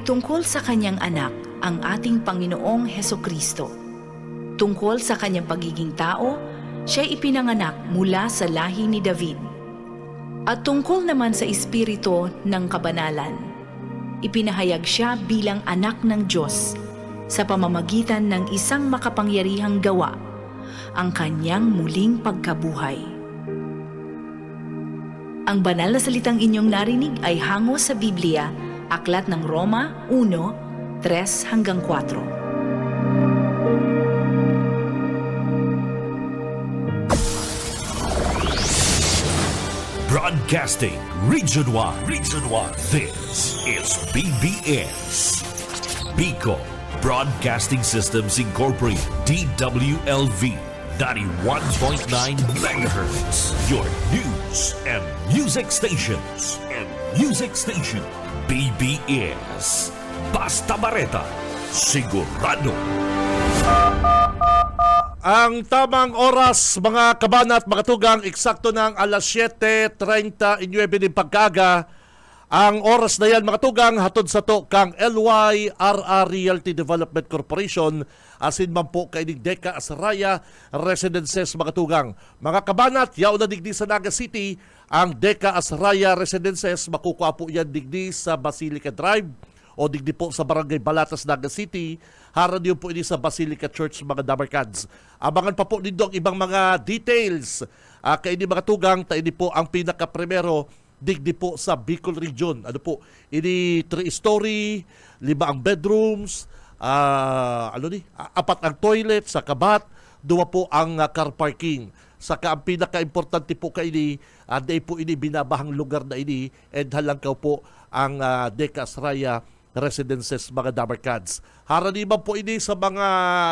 tungkol sa kanyang anak, ang ating Panginoong Hesukristo. Tungkol sa kanyang pagiging tao, siya ipinanganak mula sa lahi ni David. At tungkol naman sa espiritu ng kabanalan, ipinahayag siya bilang anak ng Diyos sa pamamagitan ng isang makapangyarihang gawa, ang kanyang muling pagkabuhay. Ang banal na salitang inyong narinig ay hango sa Biblia, Aklat ng Roma 1:3-4. Broadcasting Region 1. This is BBS. Bicol Broadcasting Systems Incorporated. DWLV 91.9 MHz. Your news and music stations. BBS. Basta Bareta. Sigurado. Ang tamang oras, mga kabanat, mga tugang, eksakto ng alas 7:39 din pagkaga. Ang oras na yan, mga tugang, hatod sa to kang LYRR Realty Development Corporation, asin man po kay Deka Asaraya Residences, mga tugang. Mga kabanat, yaw na digdi sa Naga City, ang Deka Asaraya Residences, makukuha po yan digdi sa Basilica Drive, o digdi po sa Barangay Balatas, Naga City. Haran yun po ini sa Basilica Church, mga Dabarkads. Abangan pa po nito ang ibang mga details. Kaya ini mga tugang, tayo po ang pinaka-primero, digdi po sa Bicol Region. Ano po, ini 3-story, 5 ang bedrooms, 4 ang toilet, sa kabat, 2 po ang car parking. Saka ang pinaka-importante po kay ini, day po ini binabahang lugar na ini, and halangkaw po ang Deka Asaraya Residences, mga Dabarkads. Haraniman po ini sa mga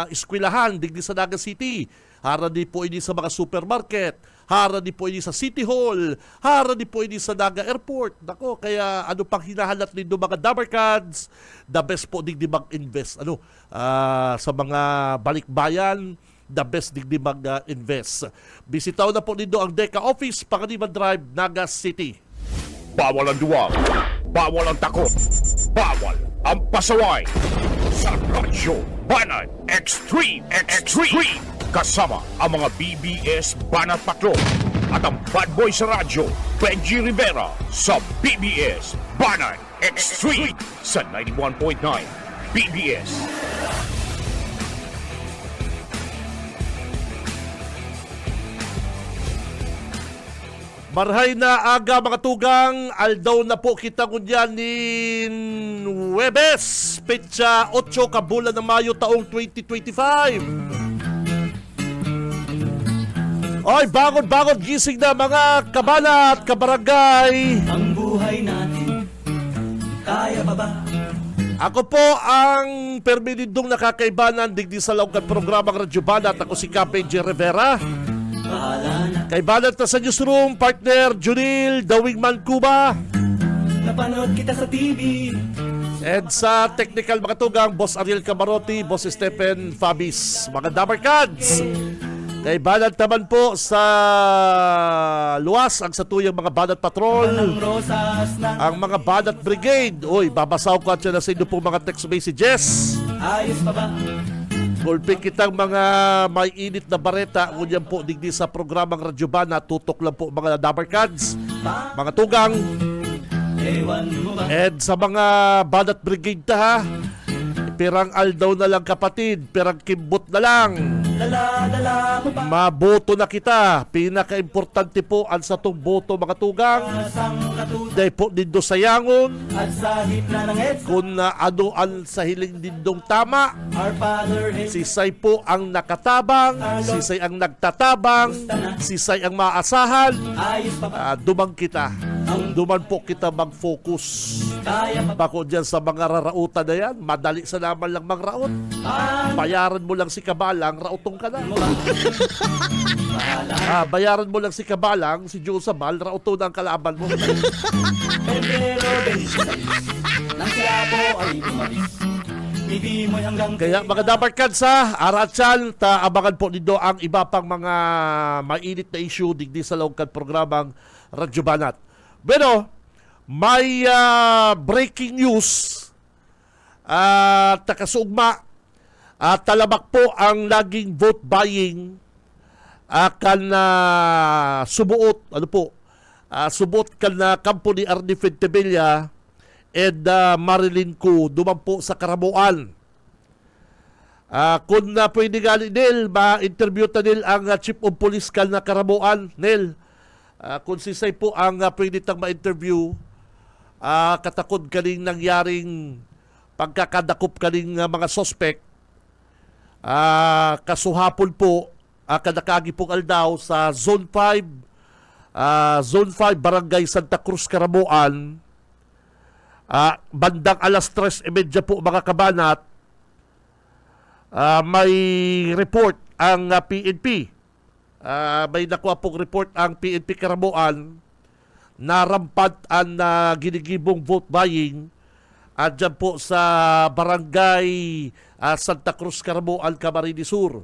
eskwelahan digdi sa Naga City. Harani po ini sa mga supermarket. Harani po ini sa City Hall. Harani po ini sa Naga Airport. Nako, kaya ano pang hinahanap nindo, mga Dabarkads? The best po digdi mag-invest. Sa mga balikbayan, the best digdi mag-invest. Bisitaw na po nindo ang Deka Office, Panganiban Drive, Naga City. Bawal ang duwag. Bawal ang takot. Bawal ang pasaway. Sa Radyo Banat Extreme. Kasama ang mga BBS Banat Patrol at ang bad boy sa radyo, Benji Rivera, sa BBS Banat Extreme sa 91.9 BBS. Marhay na aga, mga tugang, aldaw na po kita kunyan ni Huwebes, petsa 8 kabulan ng Mayo taong 2025. Oy, bagod gising na, mga kabana at kabarangay. Ang buhay natin, kaya pa ba? Ako po ang perminidong nakakaibanan digdi sa laungkan programang Radyo Banat. Ako si Benji Rivera. Kay Banat na sa newsroom, partner Junil Dawingman Cuba. Napanood kita sa TV. And sa technical, mga tugang, Boss Ariel Camarote, Boss Stephen Fabis, mga Dabarkads. Kay Banat naman po sa luwas, ang satuyang mga Banat Patrol, ang mga Banat Brigade. Uy, babasaw ko at siya na sa inyo po mga text messages. Ayos pa ba? Gulping kitang mga may init na bareta, ngunyan po digdi sa programang Radyo Banat, tutok lang po mga Dabarkads, mga tugang. Ewan mo ba? And sa mga Banat Brigade ha, pirang aldaw na lang kapatid, pirang kimbot na lang. Dala mo ba? Maboto na kita. Pinaka-importante po ang sa tong boto, mga tugang. Asang katuto Dahil po dindo sayangon, at sa hitna ng EDSA. kung ano ang sa hiling dindong tama. Our Father in Sisay po ang nakatabang, sisay ang nagtatabang, sisay ang maasahan. ayos pa ba? Dumang kita. Duman po kita mag-focus. Kaya pa ba? Bako dyan sa mga rarautan na yan, madali sa naman lang mag-raot. Bayaran mo lang si Kabalang, rautong ka na. Bayaran mo lang si Kabalang, si Diyos Sabal, rautong na ang kalaban mo. Pebrero 26 nang siya po ay bumalis. Hindi mo hanggang Kaya mga Dabarkads ha, Aratsal, abangan po nito ang iba pang mga mainit na issue digdi sa laungkan programang Radyo Banat. Pero, may breaking news at takasugma at talamak po ang laging vote buying akan na subuot subuot kan na kampo ni Arnie Fentevilla and Marilyn Cu duman po sa Karamuan. Kung pwede gali nil ma-interview ta nil ang Chief of Police kan na Karamuan nil. Kung sisay po ang pwede tang ma-interview katakod kaning nangyaring pagkakadakop kaning mga suspect kasuhapon po kadakagi pong aldaw sa Zone 5 Barangay Santa Cruz, Karamuan. Bandang alas 3:30 po mga kabanat, may report ang PNP. May nakuha pong report ang PNP Karamuan na rampant ang ginigibong vote buying dyan po sa Barangay Santa Cruz, Karamuan, Camarines Sur.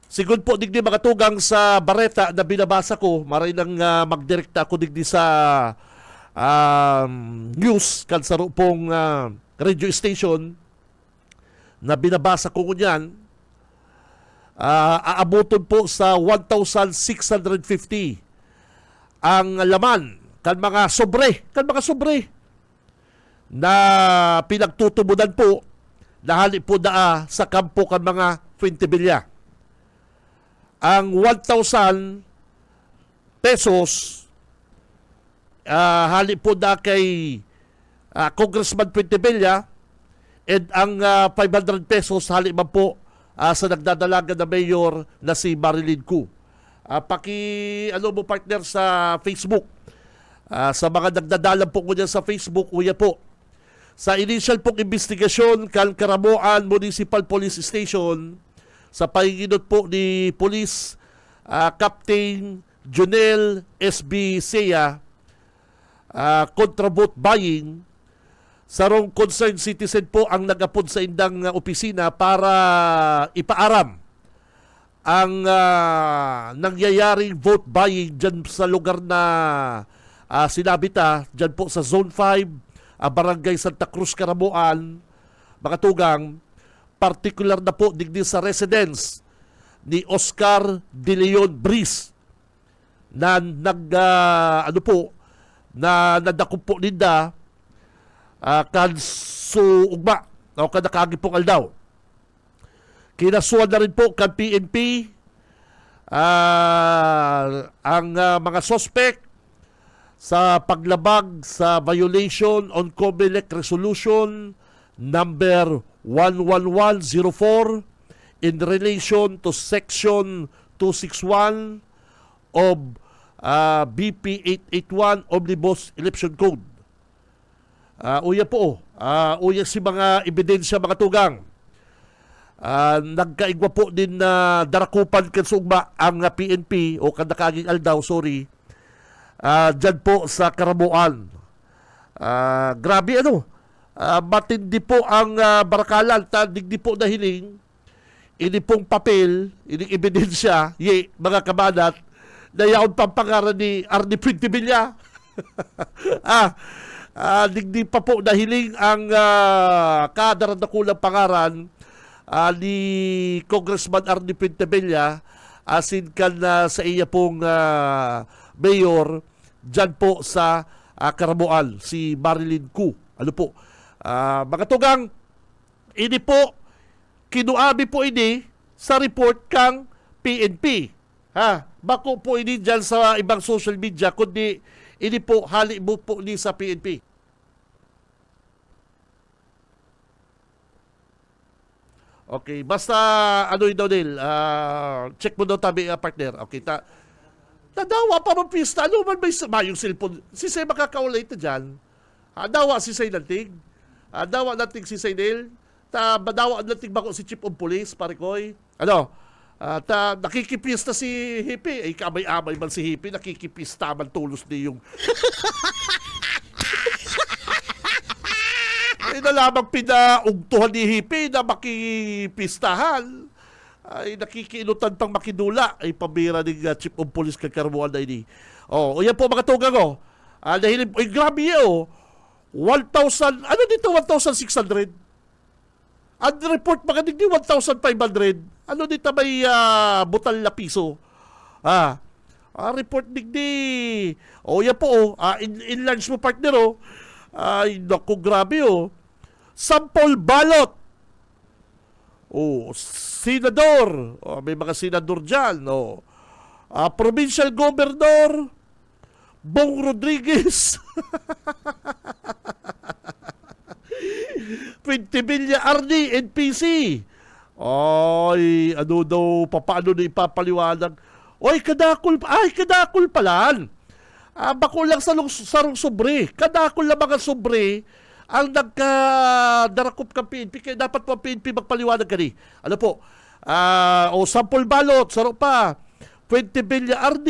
Sigud po digdi makatugang sa bareta na binabasa ko, maray nang magdirekta ako digdi sa news kan sa pong radio station na binabasa ko ngunyan, aabuton po sa 1,650 ang laman kan mga sobre na pinagtutubunan po na hali po sa kampo kan mga Fentevilla. Ang 1,000 pesos hali po kay Congressman Fentevilla and ang 500 pesos hali man po sa nagdadalaga na mayor na si Marilyn Cu. Mo partner sa Facebook. Sa mga nagdadalang po ko dyan sa Facebook, uya po. Sa initial pong investigasyon kan Karamuan Municipal Police Station, sa pahinginot po ni Police Captain Junel S.B. Sea, kontra vote buying, sarong concerned citizen po ang nagapod sa indang opisina para ipaaram ang nangyayaring vote buying dyan sa lugar na sinabi dyan po sa Zone 5, Barangay Santa Cruz, Karamuan, mga tugang, particular na po digdi sa residence ni Oscar De Leon Briz na nadakop po ninda kan suugma o kadakagi pong aldaw. Kinasuhan na rin po kan PNP ang mga suspect sa paglabag sa violation on COMELEC Resolution number 11104 in relation to Section 261 of BP 881 Omnibus Election Code. Uya si mga ebidensya mga tugang. Nagkaigwa po din na darakupan kan sugma ang PNP o kadakaging aldaw, dyan po sa Karamuan. Grabe matindi po ang barakalan. Digdi po na hiling ini pong papel, ini ebidensya, mga kabanat, na yaon pampangaran ni Arnie Fentevilla. Digdi pa po na hiling ang kadaran na kulang pangaran ni Congressman Arnie Fentevilla asin kan sa iya pong mayor dyan po sa Karamuan, si Marilyn Cu. Mga tugang, ini po, kinuabi po ini sa report kang PNP. Bako po ini dyan sa ibang social media, kundi ini po hali mo po ni sa PNP. Okay, basta check mo daw tabi partner. Okay, nadawa pa mong pista. Ano man may yung cellphone? Si Say makakaulay ito dyan. Dawa si Say nantig. Dawa nating si Say Neil. Badawa nating bako si Chief of Police, Parikoy. Nakikipista si Hippie. Ay kamay-amay man si Hippie. Nakikipista man tulos ni yung... Ay na lamang pinaugtuhan ni Hippie na makipistahan. Ay nakikiinutan pang makidula. Ay pabira ni Chief of Police Karamuan na ini. Yan po mga tugang dahil, grabe 1,000, ano dito 1,600? Ang report mga digdi 1,500. Ano dito may butal na piso? Report digdi. Yan po, enlarge mo partner, Ay, naku, grabe, Sample balot. Senador. May mga senador dyan, Provincial Governor Bong Rodriguez. 20 bilya RD, NPC. Ay, ano daw, paano na ipapaliwanag? Kadakol pala. Bako lang sarong sobre. Kadakol lang mga sobre ang nagkadarakop ng PNP. Kaya dapat po ang PNP magpaliwanag kani. Ano po? Sample balot, saro pa. 20 bilya RD,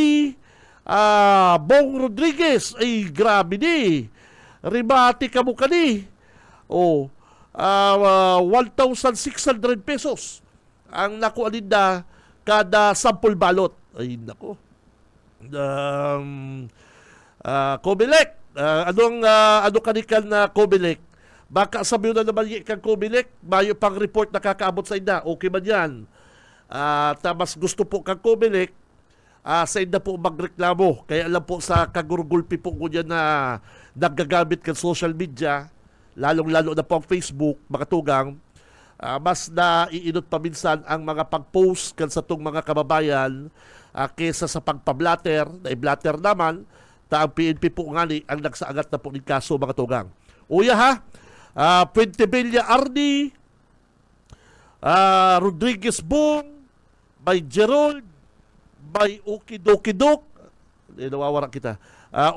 Bong Rodriguez. Ay, grabe ni. Rimati ka mo kani. 1,600 pesos ang nakuaninda kada sample balot. Ay, nako. Comelec. Ano kanikan na Comelec? Baka sabi na naman kang Comelec, mayo pang report na kakaabot sa inda. Okay man yan. Mas gusto po kang Comelec, sa inda po magreklamo. Kaya alam po sa kagurgulpi po ko dyan na nagagamit ng social media, lalong-lalo na po ang Facebook, makatugang, mas naiinot pa minsan ang mga pag-post kan sa itong mga kababayan kesa sa pagpa-blatter, na i-blatter naman, ang PNP po nga ni ang nagsaagat na po ng kaso, mga tugang. Uya 20 bilya RD, Rodriguez Bong, by Gerald, by Okidokidok, nawawara kita,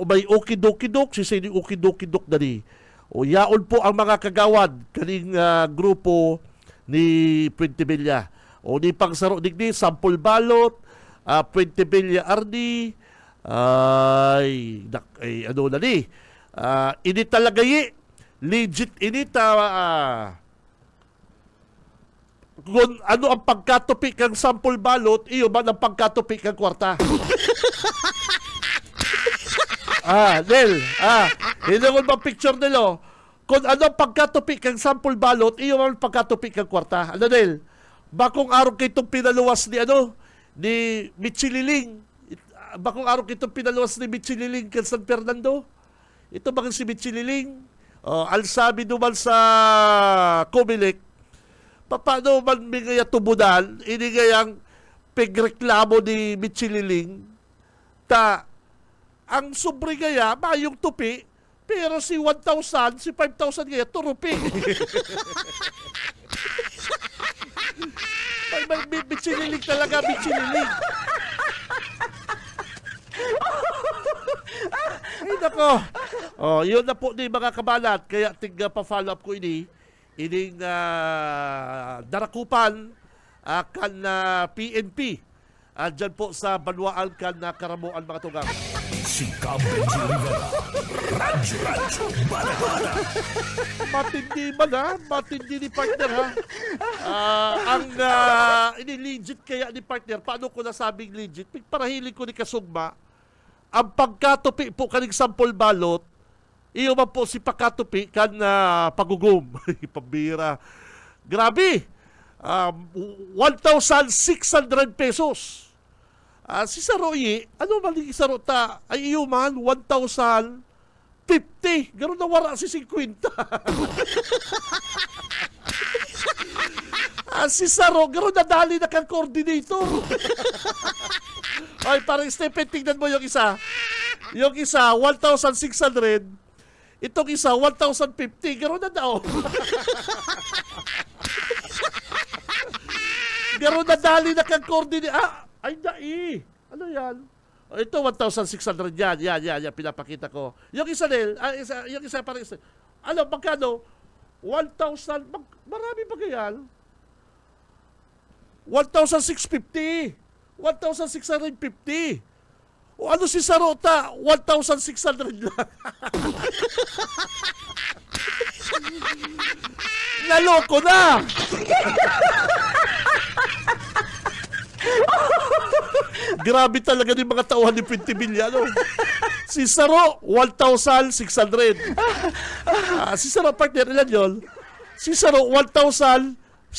by Okidokidok, si Sini Okidokidok na ni. Yaon po ang mga kagawad kaning grupo ni 20 bilya. Ni pangsaro digdi, sample balot, 20 bilya RD, ano na ni, ini talagay, legit ini kung ano ang pagkatupi kang sample balot, iyo man ang pagkatupi kang kwarta. Del, hindi ko ba picture nilo? Kung ano ang pagkatupi kang sample balot, iyo man ang pagkatupi kang kwarta. Ano, Del? Bakong araw kayo itong pinaluwas ni Michililing. Bakong araw kayo itong pinaluwas ni Michililing kan San Fernando. Ito bakang si Michililing. Al sabi naman sa Comelec, paano man may kaya tumudan, ini kayang pigreklamo ni Michililing, ang sobre kaya, mayong tupi, pero si 1,000, si 5,000 kaya, turupi. May Michililing talaga, Michililing. Ay, nako. Yun na po ni mga kabalat. Kaya pa-follow up ko ining darakupan kan PNP. Dyan po sa Banwaan kan Karamuan, mga tugang. Si Benji Rivera, Radyo Bala-Bala. Matindi ni partner, ang legit kaya ni partner, paano ko nasabing legit? Parahiling ko ni Kasugma, ang pagkatupi po kaning sample balot, iyo man po si pakatupi kan pagugum. Pambira. Grabe. 1,600 pesos. Si Saroy, ano man yung Sarota? Ay iyo man, 1,050. Gano'n na wala si 50. Si Saro, gano'n na dali na kang coordinator. Ay, parang Stephen, tignan mo yung isa. Yung isa, 1,600. Itong isa, 1,050. Gano'n na daw. Gano'n na dali na kang coordinator. Ay, dai. Ano yan? Ito, 1,600 yan. Yan, pinapakita ko. Yung isa din, yung isa parang isa. Ano, magkano? 1,000, marami ba ganyan? 1,650. 1,650. O ano si Sarota? 1,600 lang. Naloko na! Grabe talaga yung mga tauhan ni 20 bilya, Si Saro, 1,600. Si Saro, partner, ilan yun? Si Saro, 1,650.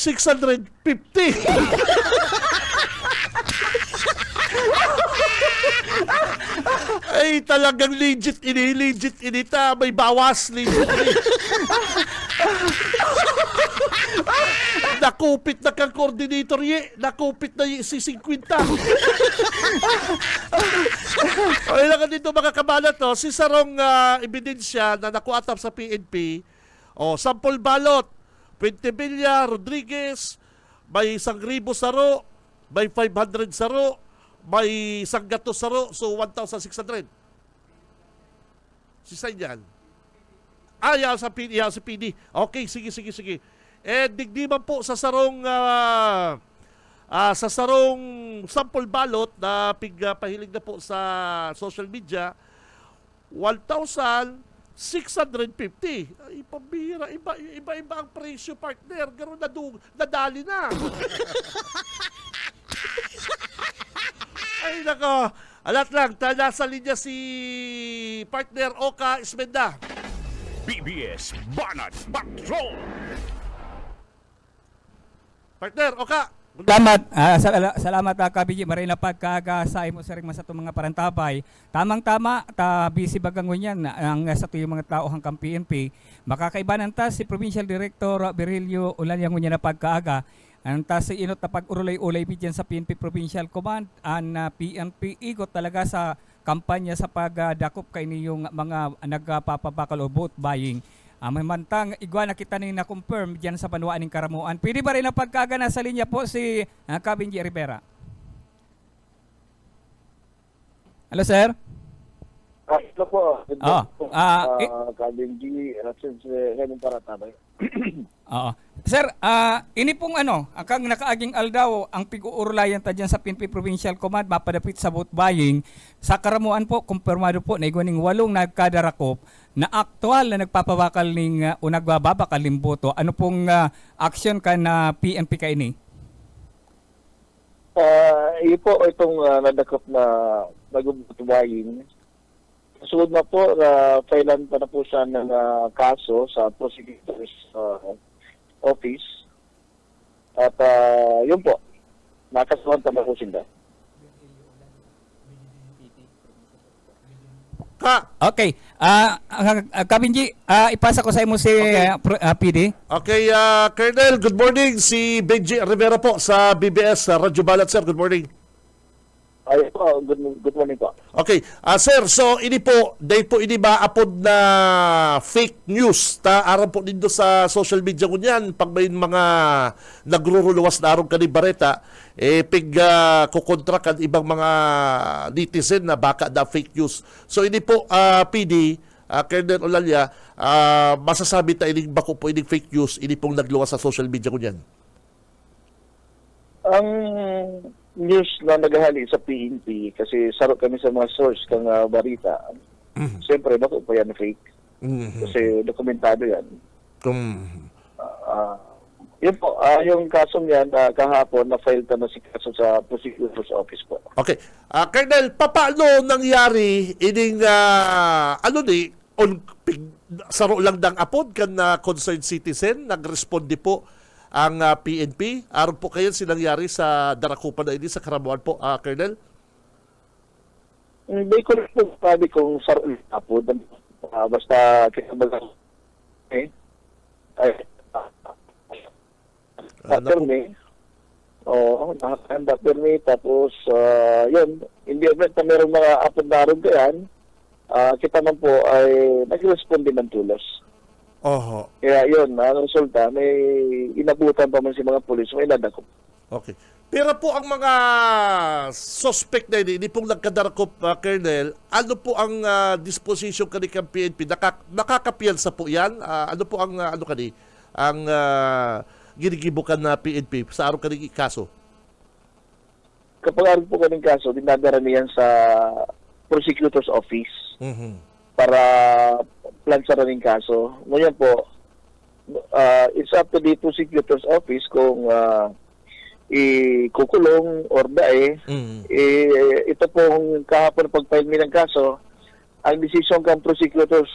Ay, talagang legit ini ta. May bawas, legit ini. Nakupit na kang coordinator nakupit na si 50. Ay lang dito mga kabalat, no? Si Sarong ebidensya na nakuatap sa PNP, sample balot, 20 Villa, Rodriguez, may 1,000 Saro, may 500 Saro, may 1 gato Saro, so 1,600. Si Sainyan. Yan sa PD. Okay, sige. Digdiman po sa sarong sample ballot na pahilig na po sa social media, 1,650. Ay, pambira. Iba ang presyo, partner. Gano'n nadali na. Ay, nako. Alat lang, nasa linya si partner Oka Ismenda. BBS Banat Patrol. Partner, Oka. Salamat, salamat Kabigi Marina pagkagasaay mo sa rin sa itong mga parantapay. Tamang-tama, busy bagang ngunyan ang sa ito yung mga tao hanggang PNP. Makakaibanan ta si Provincial Director Virilio Ulanyang ngunyan na pagkaaga. Ang ta si inot na pag-urulay-ulay bidyan sa PNP Provincial Command, ang PNP igot talaga sa kampanya sa pagdakop kay niyong mga nagpapabakal o vote buying. May mantang igwa na kita na confirm diyan sa Panuan ng Karamuan. Pwede ba rin ang pagkagana sa linya po si Kabinji Rivera? Hello, sir? Ito po. Kabinji, Henong Paratabay. Oo. Sir, ini pong akang nakaaging aldaw ang pig-uurlayan ta dyan sa PNP Provincial Command mapadapit sa vote buying. Sa Karamuan po, kumpirmado po na igwaning 8 nagkadarakop na aktual na nagpapabakal ning o nagbababakal ng boto. Ano pong action ka na PNP ka ini? Iyo po itong nadakop na nagbubutubayin. Sunod na po, filean pa na po siya ng kaso sa prosecutor's office. At yun po, nakasuhan na po sila. Okay. Kabinji, ipasa ko sa imo si PD. Okay, Colonel, good morning. Si Benji Rivera po sa BBS Radyo Balat, sir. Good morning. Ay po, good morning po. Okay, sir, so ini po, dahil po ini maapod na fake news, aram po dito sa social media ko niyan, pag may mga nagruruluwas na arong kani Bareta, kukontra kan ibang mga netizen na baka na fake news. So ini po, PD, Colonel Olalia, masasabi ta ining bako po ining fake news, ini pong nagluwas sa social media ko niyan. Ang news na naghahali sa PNP kasi sarot kami sa mga source kang barita. Siyempre, bako pa yan fake. Kasi dokumentado yan. Yun po, yung kasong yan, kahapon, na-file na si kaso sa prosecutor's office po. Okay. Colonel, paano nangyari ining, saro lang dang apod kan na concerned citizen, nag-responde po ang PNP? Aron po kayo sinangyari sa darakupan na ini sa Karamuan po, Colonel? Hindi ko rin po sabi kung saro lang apod. Basta kinabalang permi. Nakakanda permi. Tapos, yun, hindi event na meron mga apod na rin kayan, kita man po ay nag-respond din ng tulos. Oho. Kaya yun, ang resulta, may inabutan pa man si mga pulis, may nadakop. Okay. Pero po ang mga suspect na hindi pong nagkadarakop, Colonel, ano po ang disposition kanikang PNP? Nakakapiyansa po yan? Ano po ang ginigibukan na PNP sa araw kaning kaso? Kapag araw po kaning kaso, dinadara niyan sa prosecutor's office para plansaran ng kaso. Ngayon po, it's up to the prosecutor's office kung ikukulong or dae. Ito pong kahapon pag-file ng kaso, ang decision ng prosecutor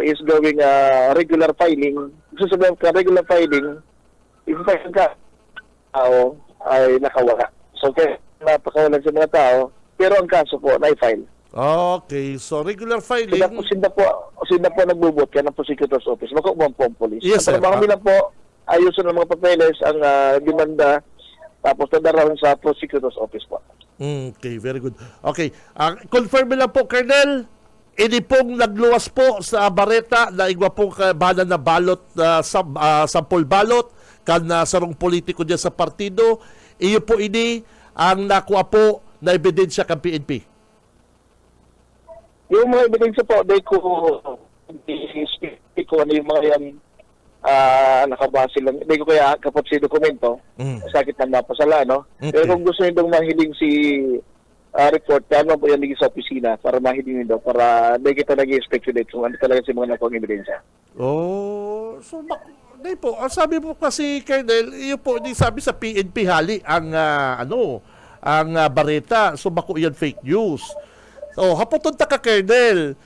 is going regular filing. Gusto sabihin ka regular filing, i-file ka, tao ay nakawala. So, kaya napakawalan sa mga tao, pero ang kaso po, na-file. Okay, so regular filing. Sinda po nagbubot ka ng prosecutor's office. Makukuha po ang police. Yes, sir. Ang trabaho nila po, ayusin ng mga papeles, ang demanda, tapos nadarahan sa prosecutor's office po. Okay, very good. Okay, confirm lang po, Colonel, ini pong nagluwas po sa Bareta na igwa pong kabanan na balot, sampol balot, kan sarong politiko diyan sa partido, iyo po ini ang nakuha po na ebidensya ng PNP. Yung mga ebidensya po, di ko ano yung mga yan nakabase lang. Hindi ko kaya kapag si dokumento, sakit na napasala, no? Okay. Pero kung gusto nyo mahiling si report, kaya po yan naging sa opisina para mahiling nyo para hindi kita nag-speculate kung ano talaga si mga nakuha ebidensya. Oh, so hindi po. Ang sabi po kasi, Colonel, iyo po, hindi sabi sa PNP hali ang ang Bareta. So bako yan fake news. So, hapoton ta ka, Colonel.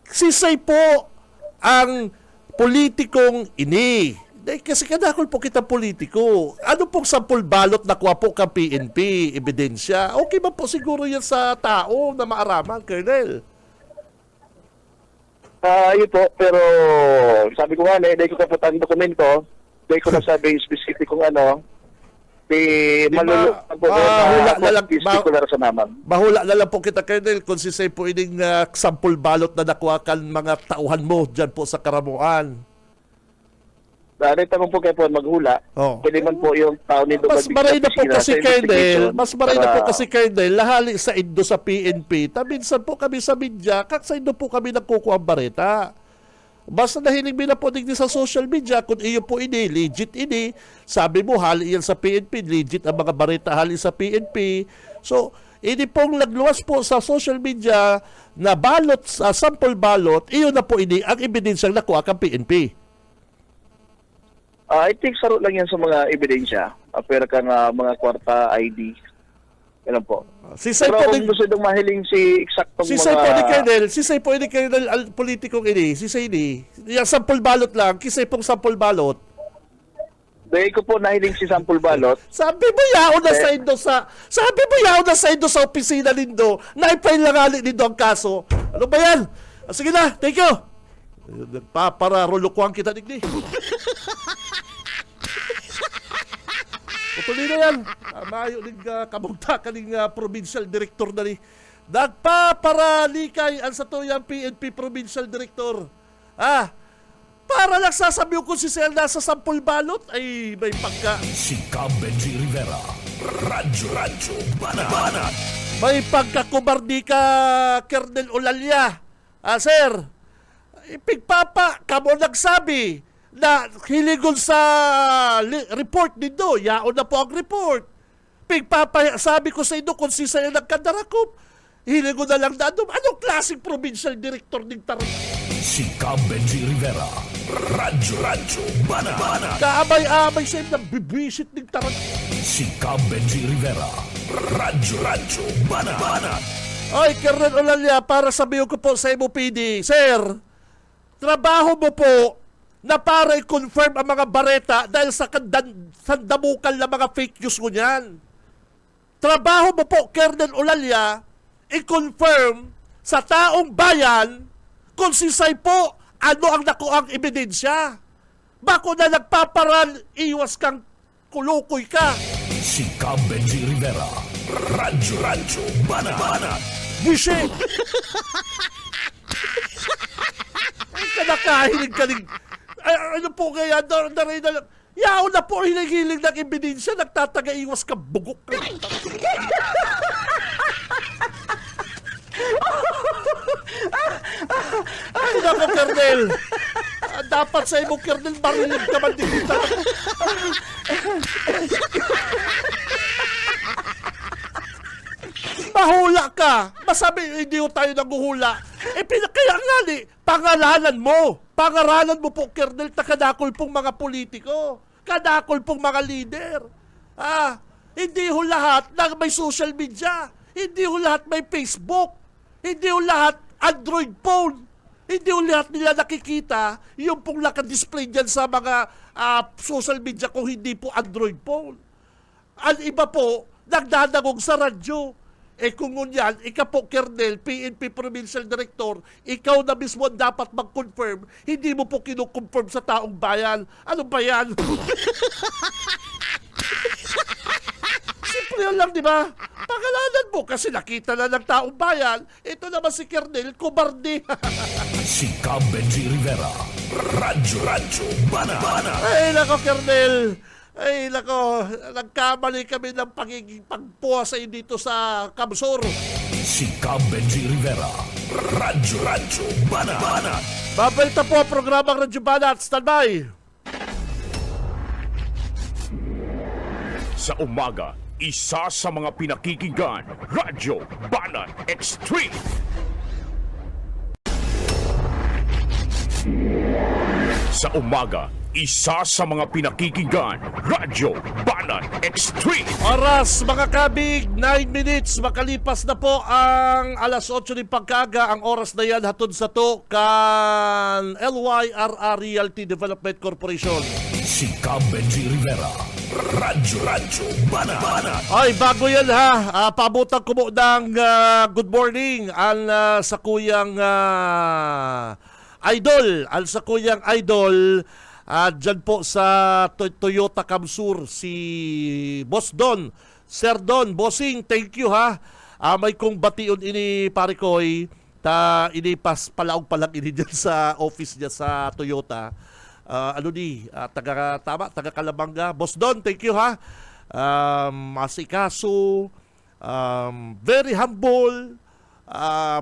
Sisay po ang politikong ini. Kasi kadakol po kita politiko. Ano pong sampol balot na kuha po ka PNP, ebidensya? Okay ba po siguro yan sa tao na maaraman, Colonel? Yun po, pero sabi ko nga na, hindi ko kapatang dokumento, hindi ko nasabi specific kung ano, malulungan po particular sa naman. Bahula na lang po kita, Colonel, kung sisay po ining sampol balot na nakuha kan mga tauhan mo dyan po sa Karamuan. Dahil tanong po kayo po maghula, pwede man po yung tao nito Mas maray na po kasi, Colonel, lahali sa indo sa PNP, minsan po kami sa media, kak sa indo po kami nagkukuha ang Bareta. Basta nahiling na po din sa social media, kung iyo po ini, legit ini, sabi mo, hali yan sa PNP, legit ang mga Bareta hali sa PNP. So, ini pong nagluwas po sa social media na balot, sample balot, iyo na po ini ang ebidensyang nakuha kang PNP. I think saro lang yan sa mga ebidensya. Pero ka na mga kwarta ID. Yan po. Pero kung gusto nung mahiling si eksaktong Sisay po ni Colonel al politikong ini, sisay ni. Yung sample balot lang, kisay pong sample balot. Dahil ko po nahiling si sample balot. Sabi mo yaon na sa indo sa opisina nindo, na i-file lang ali nindo ang kaso. Ano ba yan? Sige na, thank you. Para rulukuhan kita digdi. Tuloy na yan. Mayo ning kabugta kaning provincial director na ni. Nagpaparalikay ang sa tuyang PNP provincial director. Para lang sasabihin ko si Sel nasa sampol balot ay may pagka. Si Benji Rivera, Radyo Banat. May pagkakubardi ka, Colonel Olalia. Sir, ipigpapa, kamo nagsabi na hiligon sa report nito, yaon na po ang report. Sabi ko sa inyo, kung sisaya nagkadarakop, hiligon na lang na anong klaseng provincial director ng Tarang? Si Benji Rivera, Radyo Banat. Kaamay-amay sa inyo, bibisit ng Tarang. Si Benji Rivera, Radyo Banat. Ay, Colonel Olalia, para sabihin ko po sa MOPD, Sir, trabaho mo po na para i-confirm ang mga Bareta dahil sa sandamukal na mga fake news mo niyan. Trabaho mo po, Colonel Olalia, i-confirm sa taong bayan kung sisay po ano ang nakuang ebidensya. Bako na nagpaparal, iwas kang kulukoy ka. Si Benji Rivera, Radyo Banat. Bullshit! Kanakahilig ka rin. Ano po kaya, yaon na po hilig-hilig ng ebidensya, nagtatagaiwas ka, bugok ka. Ay, nako, Colonel. Dapat sa imo, Colonel, marinig ka man din kita. Mahula ka. Masabi, hindi ko tayo naguhula. Kaya nga pangaralan mo po, Colonel, kadakol pong mga politiko. Kadakol pong mga leader. Hindi ho lahat na may social media. Hindi ho lahat may Facebook. Hindi yung lahat Android phone. Hindi yung lahat nila nakikita yung pong nakadisplay dyan sa mga social media kung hindi po Android phone. Ang iba po, nagdadagog sa radyo. Kung ngunyan, ikaw po, Kernel, PNP Provincial Director, ikaw na mismo ang dapat mag-confirm, hindi mo po kinukonfirm sa taong bayan. Ano ba yan? Simple yun lang, di ba? Pangalanan mo kasi nakita na ng taong bayan, ito naman si Kernel, kubardi. Si Cam Benji Rivera, Radyo Bana. Ay, nako, Kernel. Ay, nako, nagkamali kami ng pagiging pagpuha sa dito sa Kamsur. Si Cam Benji Rivera, Radyo Bana. Babalita po ang programang Radyo Banat. Standby! Sa umaga, isa sa mga pinakikinggan, Radyo Banat Extreme. Sa umaga, isa sa mga pinakikinggan, Radyo Banat Extreme. Oras, mga kabig, 9 minutes. Makalipas na po ang alas 8 ng pagkaga. Ang oras na yan hatod sa to kan LYRR Realty Development Corporation. Si Cam Benji Rivera, Radyo Bana. Ay, bago yan ha. Pabutan ko mo ng good morning sa kuyang idol. Sa kuyang idol. Dyan po sa Toyota Kamsur, si Boss Don. Sir Don, bossing, thank you ha. May kong bation ini pare koy, inipas palaog palang ini dyan sa office niya sa Toyota. Taga Kalabanga. Boss Don, thank you ha. Masikaso, very humble,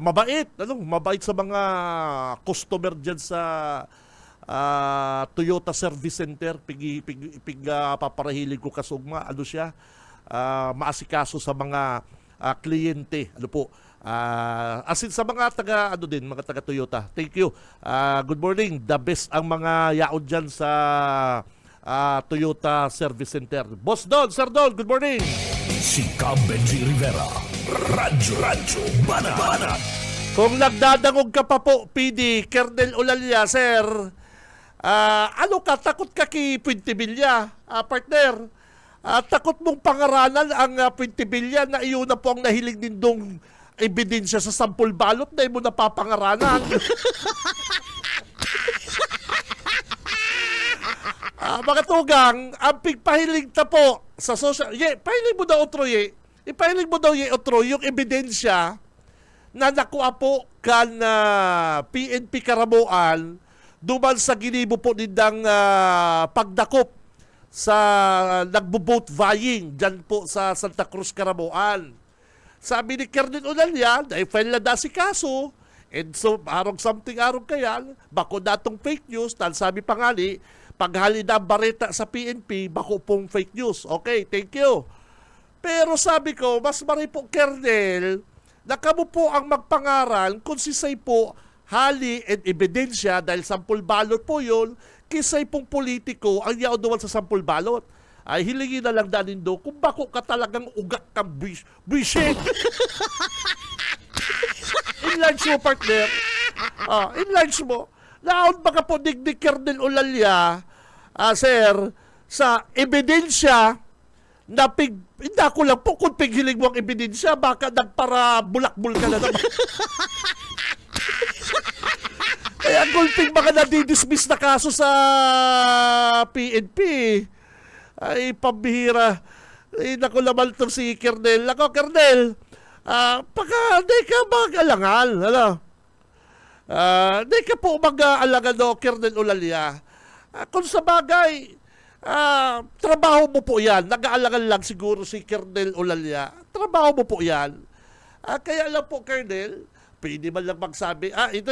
mabait, mabait sa mga customer dyan sa Toyota Service Center. Paparahilig ko kasugma, siya, maasikaso sa mga kliyente, asin sa mga mga taga Toyota. Thank you. Good morning. The best ang mga yaon dyan sa Toyota Service Center. Boss Don, Sir Don, good morning. Si Cam Benji Rivera, Radyo Bana. Kung nagdadangog ka pa po, PD, Kernel Olalia, sir, takot ka kay Puentibilya, partner? Takot mong pangaralan ang Puentibilya na iyon na po ang nahiling nindong ebidensya sa sampul balot na mo napapangaralan. Mga tugang, ang pigpahiling ta po sa social... pahiling mo daw otro ipahiling mo daw otro yung ebidensya na nakuha po kan PNP Karamoan duman sa ginibo po nindang pagdakop sa nagbo-vote vying dyan po sa Santa Cruz, Karamoan. Sabi ni Kernel Olalia, na-file na si kaso, and so arong kayan, bako datong fake news, tal sabi pa nga ni, paghali na bareta sa PNP, bako pong fake news. Okay, thank you. Pero sabi ko, mas mari po, Kernel, na kamo po ang magpangaral kung sisay po hali and ebidensya dahil sampul balot po yun, kisay pong politiko ang yaon duwan sa sampul balot. Ay hilingin na lang danin do kung bako ka talagang ugak kang buwisit. Enlarge mo, partner. Enlarge mo. Naon baka po digdig Kernel Olalia, sir, sa ebidensya na hindi ako lang po kung pighiling mo ang ebidensya, baka nagpara bulakbul ka na naman. Kaya gulping mga nadidismiss na kaso sa PNP. Ay, pambihira. Ay, naku naman ito si Kernel. Naku, Kernel, di ka mag-alangan. Di ka po mag-alangan do, Kernel Olalia. Kung sa bagay, trabaho mo po yan. Nag-aalangan lang siguro si Kernel Olalia. Trabaho mo po yan. Kaya lang po, Kernel, pwede man lang magsabi, ito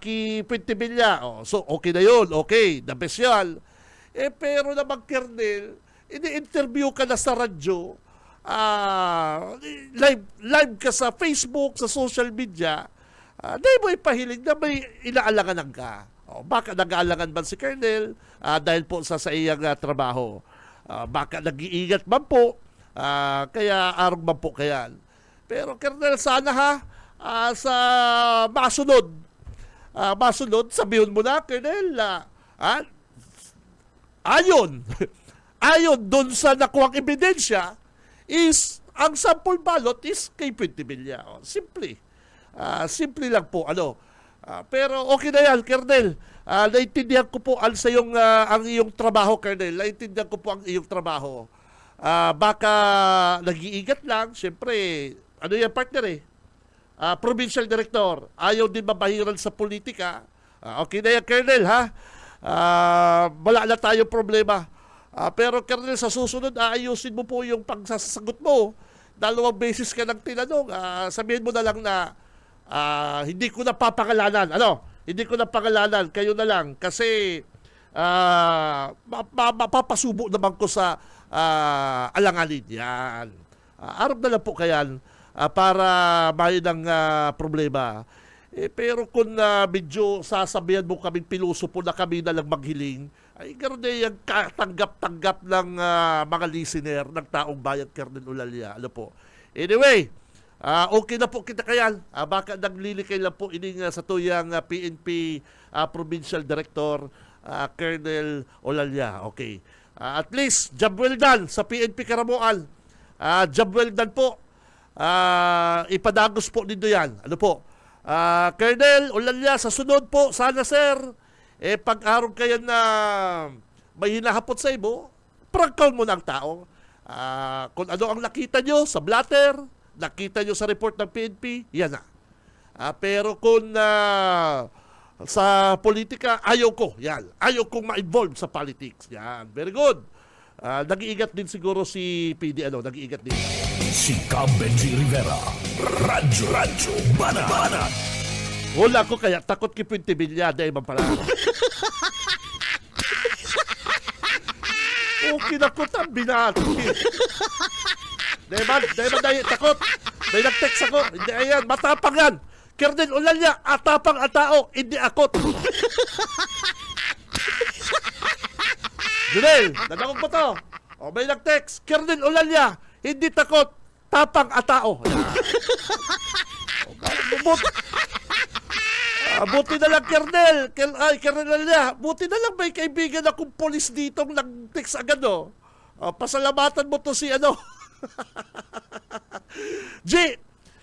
ki Puentibilya. So, okay na yun. Okay, the best yan. Pero naman, Kernel, ini-interview ka na sa radyo, live ka sa Facebook, sa social media, di mo ipahilig na may inaalangan ka. Baka nag-aalangan ba si Kernel dahil po sa iyang trabaho. Baka nag-iingat man po, kaya arog man po kayan. Pero Kernel, sana ha, sa masunod. Masunod, sabihin mo na, Colonel, ayon, ayon doon sa nakuhang ebidensya, is ang sample ballot is kay Pentibilla. Simple. Simple lang po. Pero okay na yan, Colonel. Naintindihan ko po ang iyong trabaho, Colonel. Naintindihan ko po ang iyong trabaho. Baka nag-iingat lang. Siyempre, ano yan, partner provincial director. Ayaw din mabahiran sa politika. Okay na yan, Colonel, ha? Wala na tayong problema. Pero, Colonel, sa susunod, aayusin mo po yung pagsasagot mo. 2 beses ka nang tinanong. Sabihin mo na lang na hindi ko na papangalanan. Hindi ko na pangalanan. Kayo na lang. Kasi mapapasubo naman ko sa alanganin. Yan. Arap na lang po kayan para may ng problema. Pero kung medyo sasabihan mo kaming pilosopo na kami na lang maghiling, ay ganoon na yung tanggap-tanggap ng mga listener ng taong bayan, Colonel Olalia. Anyway, okay na po kita kayan. Baka naglilikay lang po ining sa tuyang PNP Provincial Director, Colonel Olalia. Okay. At least, job well done sa PNP Karamoan. Job well done po. Ipadagos po dito yan. Colonel Olalia, sa sunod po, sana sir, pag-araw kayo na may hinahapot sa ibo, prangkaw mo ng tao. Kung ano ang nakita nyo sa blatter, nakita nyo sa report ng PNP, yan na. Pero kung sa politika, ayaw ko. Yan. Ayaw kong ma-involve sa politics. Yan. Very good. Nag-iingat din siguro si PD. Nag-iingat din. Si Benji Rivera, Radyo Banat. Wala ko kaya takot ki Pentibilla dahil man pala. Okay na ko tambinat. Dahil takot. Dahil nag-text ako. Hindi ayan, matapang yan. Colonel Olalia, atapang at tao, hindi akot. Junel, nadamog mo to. May nag-text. Colonel Olalia, hindi takot, tapang at tao. Buti na lang, Colonel. Colonel Olalia, buti na lang may kaibigan akong polis dito nag-text agad, pasalamatan mo to si G,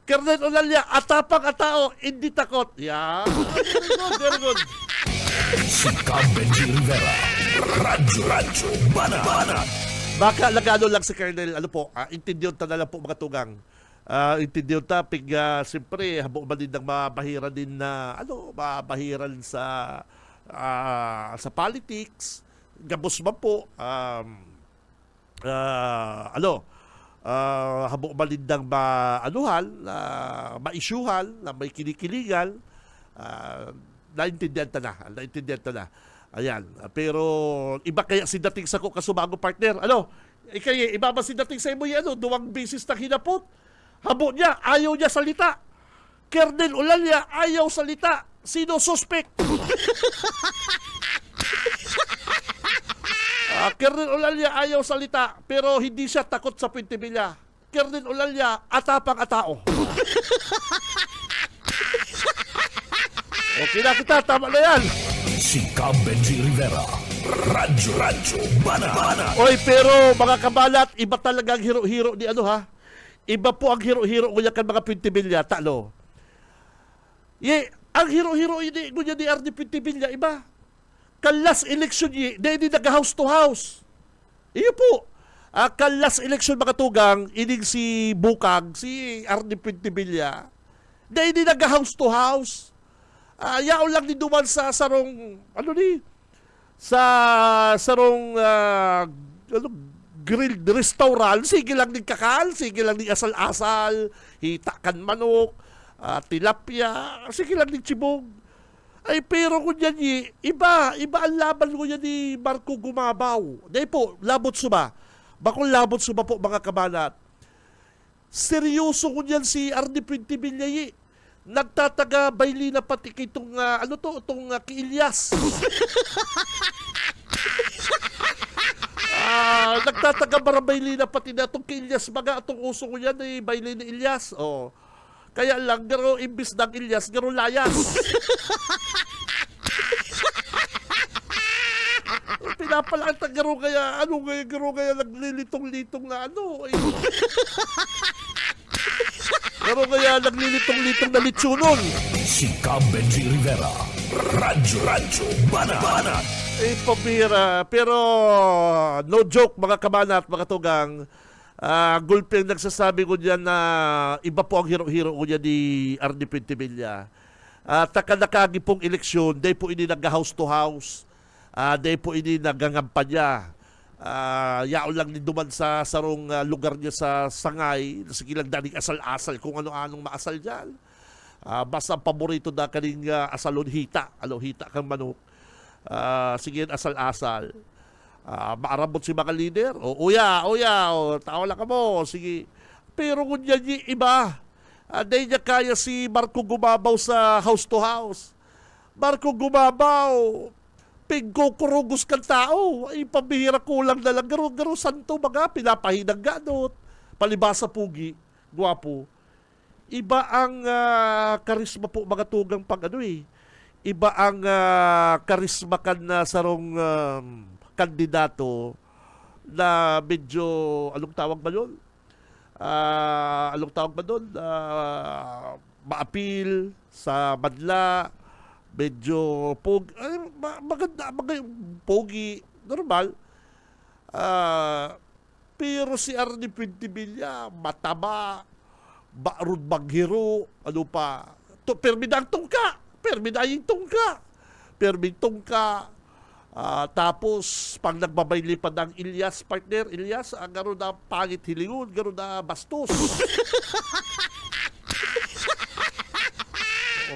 Colonel Olalia, atapang at tao, hindi takot. Yeah. Very good. Si Benji Rivera, Radyo Banat. Baka lagano lang si Colonel, intindiyon ta na lang po mga tugang. Intindiyon ta, siyempre, habo ba din ng mabahiran din na, mabahiran sa politics, gabos man po, habo malindang maisyuhal, na may kinikilingan, naintindihan ta na. Ayan. Pero, iba kaya si dating sa ko kasubago partner. Kaya, iba ba si dating sa imo yan, 2 beses na hinapot? Habo niya, ayaw niya salita. Colonel Olalia, ayaw salita. Sino suspect? Colonel Olalia ayaw salita, pero hindi siya takot sa Pentibilla. Colonel Olalia, atapang at tao. Okay na kita, tama na yan. Si Benji Rivera, Radyo Banat. Oy, pero mga kabalat, iba talaga ang hero-hero ni Iba po ang hero-hero ko yakan mga Pentibilla, talo. Ang hero-hero ini ni RD Pentibilla, iba. Kalas election hindi nag-house to house. Iyo po. Kalas election mga tugang, ining si Bukag, si RD Pentibilla, hindi nag-house to house. Yaon lang din duman sa sarong, sarong grilled restaurant, sige lang din kakal, sige lang din asal-asal, hitakan manok, tilapia, sige lang din chibog. Ay, pero kung yan iba ang laban ko yan ni Marco Gumabaw. Dahil po, labot suba. Bakong labot suba po mga kabanat. Seryoso ko yan si RD Pentibilla nagtataga bayli na pati kay itong, itong Kiilyas. Nagtataga barabayli na pati na itong Kiilyas. Baga itong uso ko yan bayli ni Ilyas. Kaya lang, garo imbis ng Ilyas, garo layas. Pinapalakta garo kaya, garo kaya naglilitong-litong na eh. Garo kaya naglilitong-litong na litsunon. Si Cam Benji Rivera, Radyo Banat. Pabira. Pero, no joke mga kamana at mga tugang, gulpeng nagsasabi ko dyan na iba po ang hero-hero ko dyan ni Arnie Pentevilla. Takanakagi pong eleksyon, day po ini nag-house to house. Day po ini nagangampanya. Yao lang ni duman sa sarong lugar niya sa Sangay. Sige lang daning asal-asal kung ano-anong maasal dyan. Basta ang paborito na kaning asalon hita. Hita kang manok. Sige asal-asal. Maarabot si mga leader. Uya, tao lang ka mo. Sige. Pero kung yan yung iba, day niya kaya si Marco Gumabaw sa house to house. Marco Gumabaw, pigkukurugos kang tao. Ay, pambihira kulang na lang. Garo santo mga pinapahinang ganot. Palibasa pugi, guwapo. Iba ang karisma po mga tugang pag Iba ang karisma kan na sarong kandidato na medyo, anong tawag ba doon? Maapil sa madla, medyo maganda, pogi, normal. Pero si Arnie Pentevilla, mataba, barud baghiro, permidang tungka, permidaying tungka. Tapos, pag nagbabaylipad ng Ilyas, partner, ang gano'n na pangit hilingon, gano'n na bastos.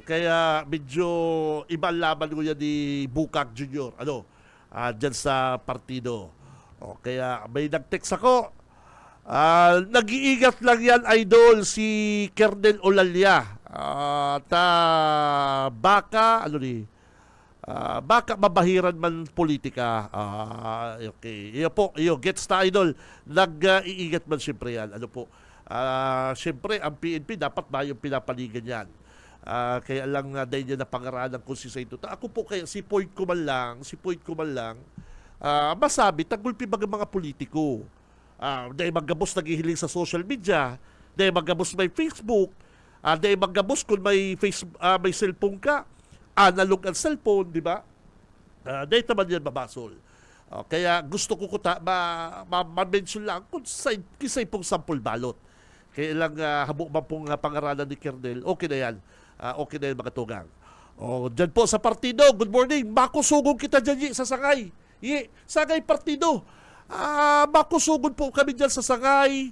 Kaya medyo ibang laban ko yan ni Bukak Jr. Dyan sa partido. Kaya may nag-text ako. Nag-iingat lang yan, idol, si Kernel Olalia. Baka mabahiran man politika. Okay. Iyo gets ta, idol. Nag-iingat man siyempre yan. Siyempre, ang PNP dapat ba yung pinapaligan yan? Kaya lang dahil niya napangaralan kung si Saito. Ako po kaya, si point ko man lang, masabi, tagulpi mga politiko. Dahil magabos naghihiling sa social media, dahil magabos may Facebook, dahil magabos kung may cellphone ka, analog ang cellphone, di ba? Dahil naman yan mabasol. Kaya gusto ko ma-mention lang kung kisay pong sample balot. Kaya lang habo man pong pangaralan ni Kernel, okay na yan. Okay na yan mga tugang. Dyan po sa partido, good morning. Makusugong kita dyan sa Sangay. Sangay partido. Makusugong po kami dyan sa Sangay,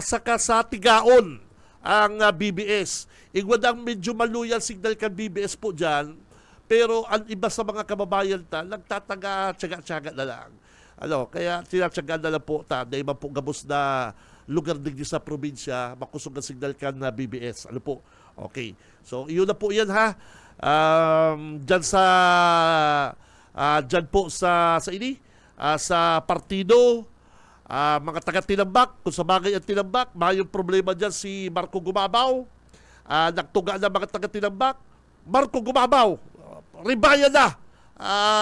saka sa Tigaon, ang BBS. Igwadang medyo maluyang signal kan BBS po dyan, pero ang iba sa mga kababayan nagtataga, tsaga-tsaga na lang. Kaya tinatsaga na lang po dahil man po gabos na lugar din sa probinsya, makusog ang signal kan na BBS. Okay. So, iyon na po yan ha. Dyan po sa partido, mga taga-Tinambak, kung sa bagay ang Tinambak, mayroong problema dyan si Marco Gumabaw. Nagtuga na mga taga-Tinambak, Marco Gumabaw, ribaya na.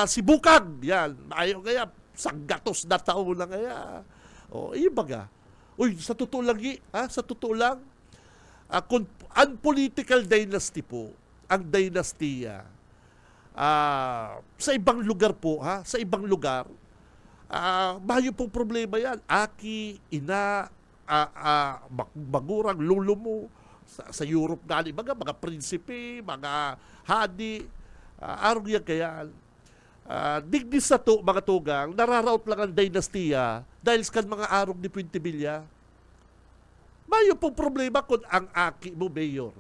Si Bukag, yan. Ayaw kaya, sanggatos na taon na kaya. Iyo baga. Sa totoo lang, kung unpolitical dynasty po, ang dynastiya, sa ibang lugar po, mayo pong problema yan. Aki, ina, magurang, lolo mo, sa Europe gali, mga prinsipe, mga hadi, arong yan kaya. Digdis sa to, mga tugang, nararaot lang ang dynastiya dahil sa mga arong ni Pentevilla. Mayo pong problema kung ang aki mo, mayor.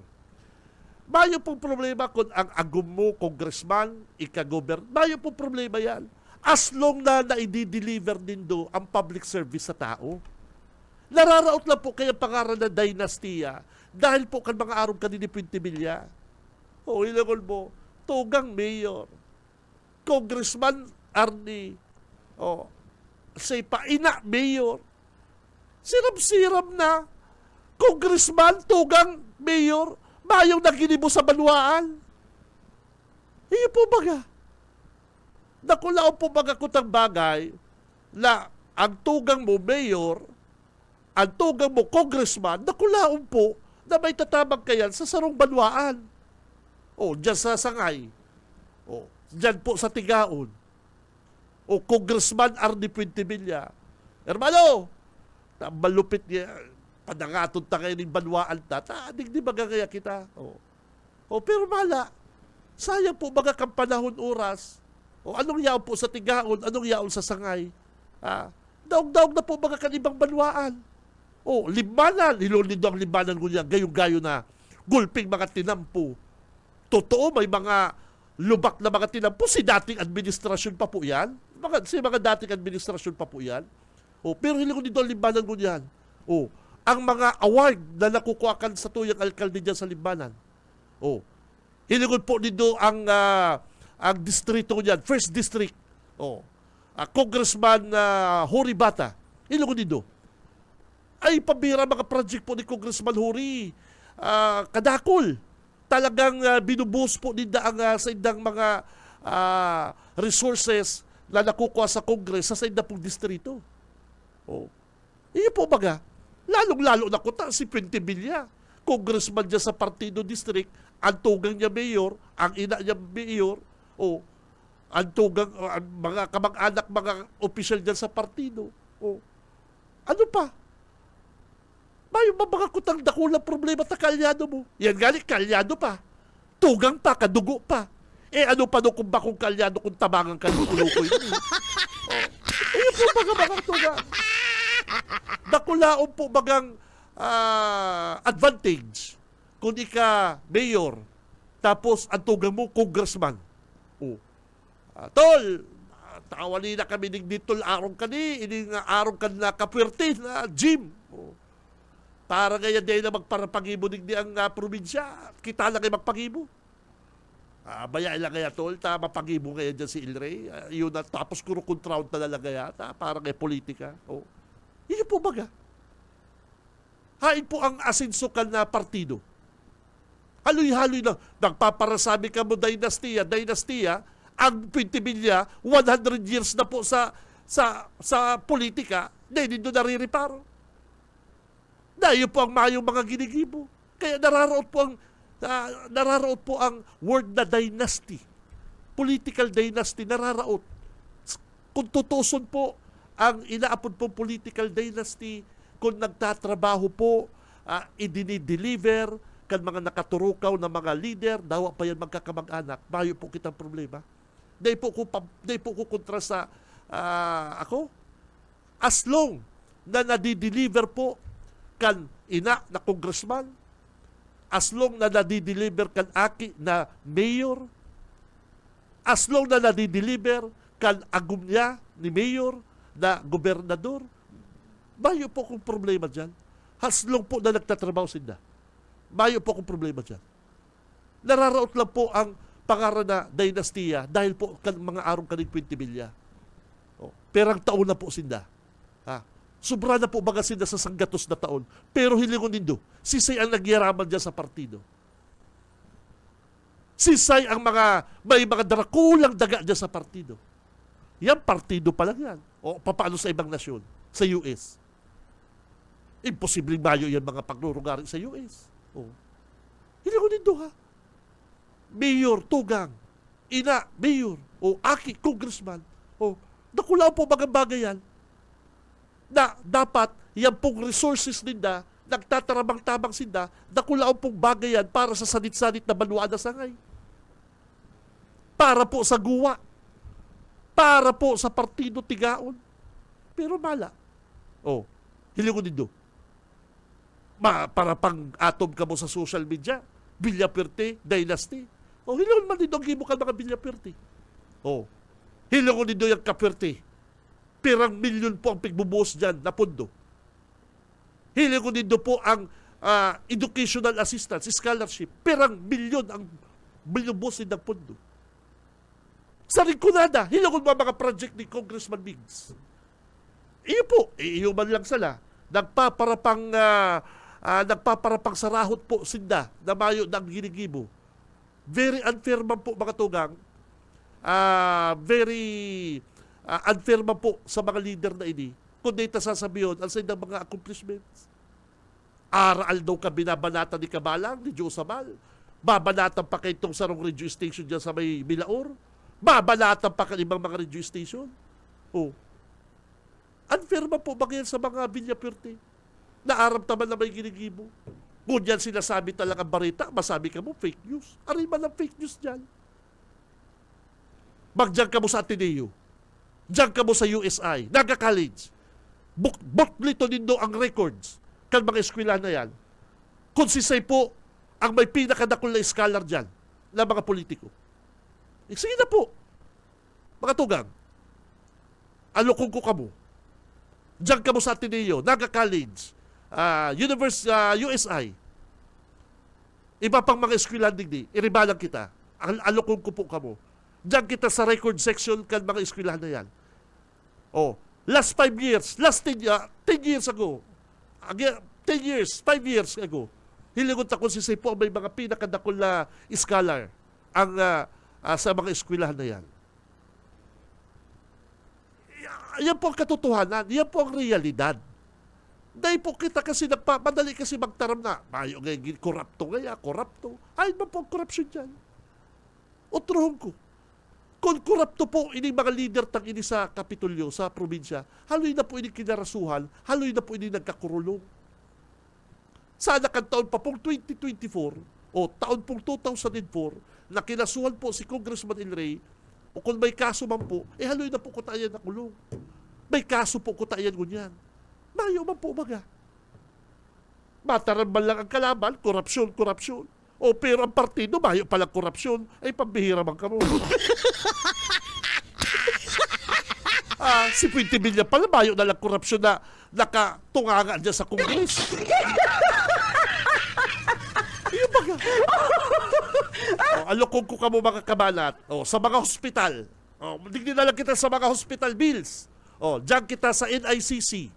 Mayo pong problema kung ang agum mo, congressman, ika-governor. Mayo pong problema yan. As long na i-deliver din do ang public service sa tao. Nararaot lang po kaya pangaran na dynastiya dahil po kan mga arong kanini Pentevilla. Ilagol mo, tugang mayor, congressman Arnie, say pa ina mayor, siram-siram na. Congressman, tugang, mayor, mayong naginibo sa banwaan. Iyo po baga. Nakulao po baga kutang bagay na ang tugang mo, mayor, ang tugang mo, congressman, nakulaon po na may tatabang kayan sa sarong banwaan. O, dyan sa Sangay. O, dyan po sa Tigaon. O, Congressman Arnie Puentevilla. Hermano, na malupit niya, padangatod ta kayo ng banwaan ta, adig di magagaya kita. O, pero mala, sayang po baga kang panahon oras. O, anong yaon po sa Tigaon, anong yaon sa Sangay. Daog-daog na po baga kanibang banwaan. O, limanan, hilonido ang limanan ko niya, gayong-gayo na, gulping mga tinampo. Totoo, may mga lubak na mga tinampo. Si dating administrasyon pa po yan. Si mga dating administrasyon pa po yan. Pero hindi ko dito ang libanan ko yan. Ang mga award na nakukuhakan sa tuyang alkalde dyan sa libanan. Hindi ko po dito ang distrito ko dyan. First district. Congressman Hori Bata. Hindi ko dito. Ay, pabira mga project po ni Congressman Hori. Kadakol. Talagang binubuhos po nila ang sa indang mga resources na nakukuha sa Congress sa indang pong distrito. Iyo po baga, lalong-lalo na kuta si Puentevilla. Congressman niya sa Partido District, ang tugang niya mayor, ang ina niya mayor, ang tugang, mga kamag-anak, mga opisyal niya sa partido. Ano pa? May mga kutang dakulang problema ta kalyado mo. Yan gali, kalyado pa. Tugang pa, kadugo pa. Ano pa no kung bakong kalyado kung tabangan ka ng kulukoy mo. Ayun po mga tugang. Dakulaon po bagang advantage kung ika mayor, tapos ang tugang mo, congressman. Tol, tawali na kami ng ditol arong kani, ining arong kan na kapwerte na gym. Para ngayon din na magparapagibo din ang probinsya. Kita lang kayo magpagibo. Bayain lang kaya tol, mapagibo ngayon dyan si Ilray. Yun na, tapos kuro kontraun na lang kaya, para ngayon politika. Yun po baga. Hain po ang asinsukan na partido. Haloy-haloy na, nagpaparasabi ka mo dynastiya, ang Puentevilla, 100 years na po sa politika, hindi doon naririparo. Dahil po ang mayong mga ginigibo. Kaya nararaot po ang word na dynasty. Political dynasty, nararaot. Kung tutuson po ang inaapod po political dynasty, kung nagtatrabaho po, idinideliver, kan mga nakaturukaw na mga leader, dawa pa yan magkakamag-anak, mayo po kitang problema. Dahil po ko kontra sa ako. As long na nadideliver po kan ina na congressman, as long na nadideliver kan aki na mayor, as long na nadideliver kan agum niya ni mayor na gobernador, mayo po kong problema dyan. As long po na nagtatrabaho sila, mayo po kong problema dyan. Nararaot lang po ang pangaran na dynastiya dahil po kan mga arong kaning Puentevilla. Perang taon na po sila. Sobra na po baga sila sa sanggatos na taon. Pero hilingon nindo, sisay ang nagyaraman dyan sa partido. Sisay ang may mga darakulang daga dyan sa partido. Yan, partido pa lang yan. Paano sa ibang nasyon? Sa US. Imposibleng mayo yan mga pagnurungarin sa US. Hilingon nindo ha. Mayor, tugang, ina, mayor, aki, congressman. Nakulaw po bagay yan na dapat yan pong resources nila, nagtatarabang-tabang sila, nakulaw pong bagay yan para sa sanit-sanit na banwaan na Sangay. Para po sa guwa. Para po sa partido Tigaon. Pero mala. Hilingon nindo. Para pang atom ka mo sa social media, Villaperte, Dynasty. Hilingon man nindo ang gibukan mga Villaperte. Hilingon nindo yung Kaperte. Pirang milyon po ang pigbubuhos dyan na pondo. Hilingon nindo po ang educational assistance, scholarship. Pirang milyon ang binubuhos ng pondo. Sa Rinconada, hilingon mo mga project ni Congressman Migs. Iyo po, iyo man lang sila. Nagpaparapang nagpaparapang sa rahot po sinda na mayo ng ginigibo. Very unfair man po mga tugang. Very unfair man po sa mga leader na ini. Kung dito sasabihin, ang sa mga accomplishments. Aral daw ka binabanatan ni Kabalang, ni Josamal. Babanatan pa kayo itong sarong radio station dyan sa may Milaor. Babanatan pa kayo ibang mga radio station. Oh. Unfair man po ba yan sa mga Villaperte? Naaram naman na may ginigibo. Ngunyan sinasabi talagang barita, masabi ka mo, fake news. Aray man ang fake news dyan. Magdiyan ka mo sa Ateneo. Diyan ka mo sa USI, Naga College. Buklito nindo ang records kan mga eskwela na yan. Kung sisay po ang may pinakadakol na scholar dyan na mga politiko. Sige na po. Mga tugang, alokong ko kamo. Diyan ka mo sa Ateneo, Naga College, USI. Iba pang mga eskwela digdi, iribalang kita. Alokong ko po kamo. Diyan kita sa record section kan mga eskwela na yan. Oh, last 5 years, last 10 years ago, 10 years, 5 years ago, hiligot ako si Sepo may mga pinakadakol na scholar ang sa mga eskwelahan na yan. Yan po ang katotohanan, yan po ang realidad. Dahil po kita kasi madali kasi magtaram na, mayo ngayon, korapto. Ay ba po ang korupsyon dyan? Utrohon ko. Kung korapto po ini mga leader tang ini sa Kapitolyo, sa probinsya, haloy na po ini kinarasuhan, haloy na po ini nagkakurulong. Sana kan taon pa pong 2024 o taon pong 2004 na kinasuhan po si Congressman El Rey o kung may kaso man po, haloy na po kutayan na kulong. May kaso po kutayan ngunyan. Mayo man po umaga. Mataran man lang ang kalaban, korupsyon. O pero ang partido, mayo palang korupsyon, ay pambihira man kamo. Si Puente Villa pala, mayo na lang korupsyon na nakatungangan dyan sa Kongres. Yung baga. Alokong ko kamo mga kabalat. Sa mga hospital. Digdi na lang kita sa mga hospital bills. Diyan kita sa NICC.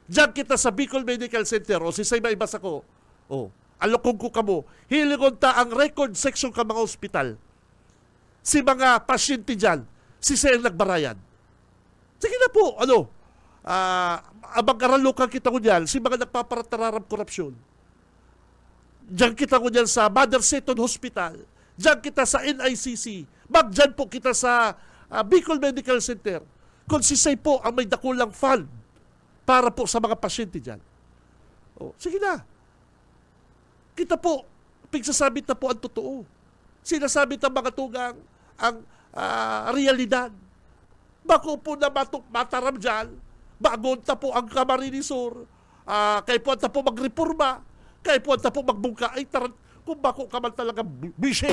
Diyan kita sa Bicol Medical Center. Si Say Maibas ako. Alokong ko kamo. Hilingon ta ang record section ka mga hospital. Si mga pasyente dyan. Si Say nagbarayan. Sige na po. Abang karalukan kita ko dyan. Si mga nagpaparatararam korupsyon. Diyan kita ko dyan sa Mother Seton Hospital. Diyan kita sa NICC. Magdiyan po kita sa Bicol Medical Center. Kung si Say po ang may dakulang fund para po sa mga pasyente dyan. Sige na. Kita po, pigsasabit na po ang totoo. Sinasabit ang mga tugang ang realidad. Bako po na mataram dyan, bagon ta po ang Camarinesor, kay po ta po magreforma, kay po ta po magbungka, ay taran, kung bako ka man talaga bishe.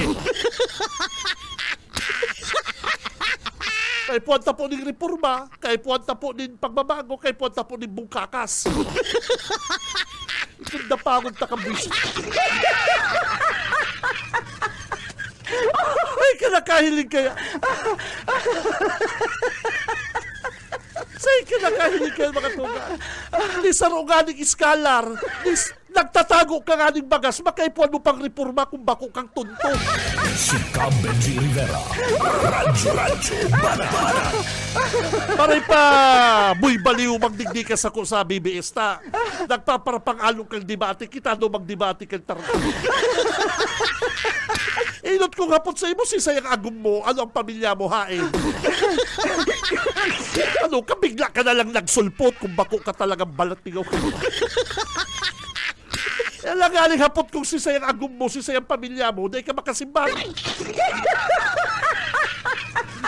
Kay po ta po ng reforma, kay po ta po ng pagbabago, kay po ta po ng bungkakas. Ikunda pagod ta kabis. Ay, kinakahiling kaya. Say, kinakahiling kaya mga tuga. Di sa runganing iskalar, nagtatago ka nga ng bagas, makaipuan mo pang reforma kung bako kang tuntong. Si Benji Rivera, Radyo Bana. Paray pa, buy baliw magdigdi ka sa BBS ta. Nagpaparapang along kang debate, kita no magdebate kang tarang. Inot ko nga po sa imo, si sayang agum mo, ano ang pamilya mo hain? Kabigla ka na lang nagsulpot kung bako ka talagang balatigaw ka. Lang aling hapot kung si sayang agum mo, si sayang pamilya mo, dahil ka makasimbang.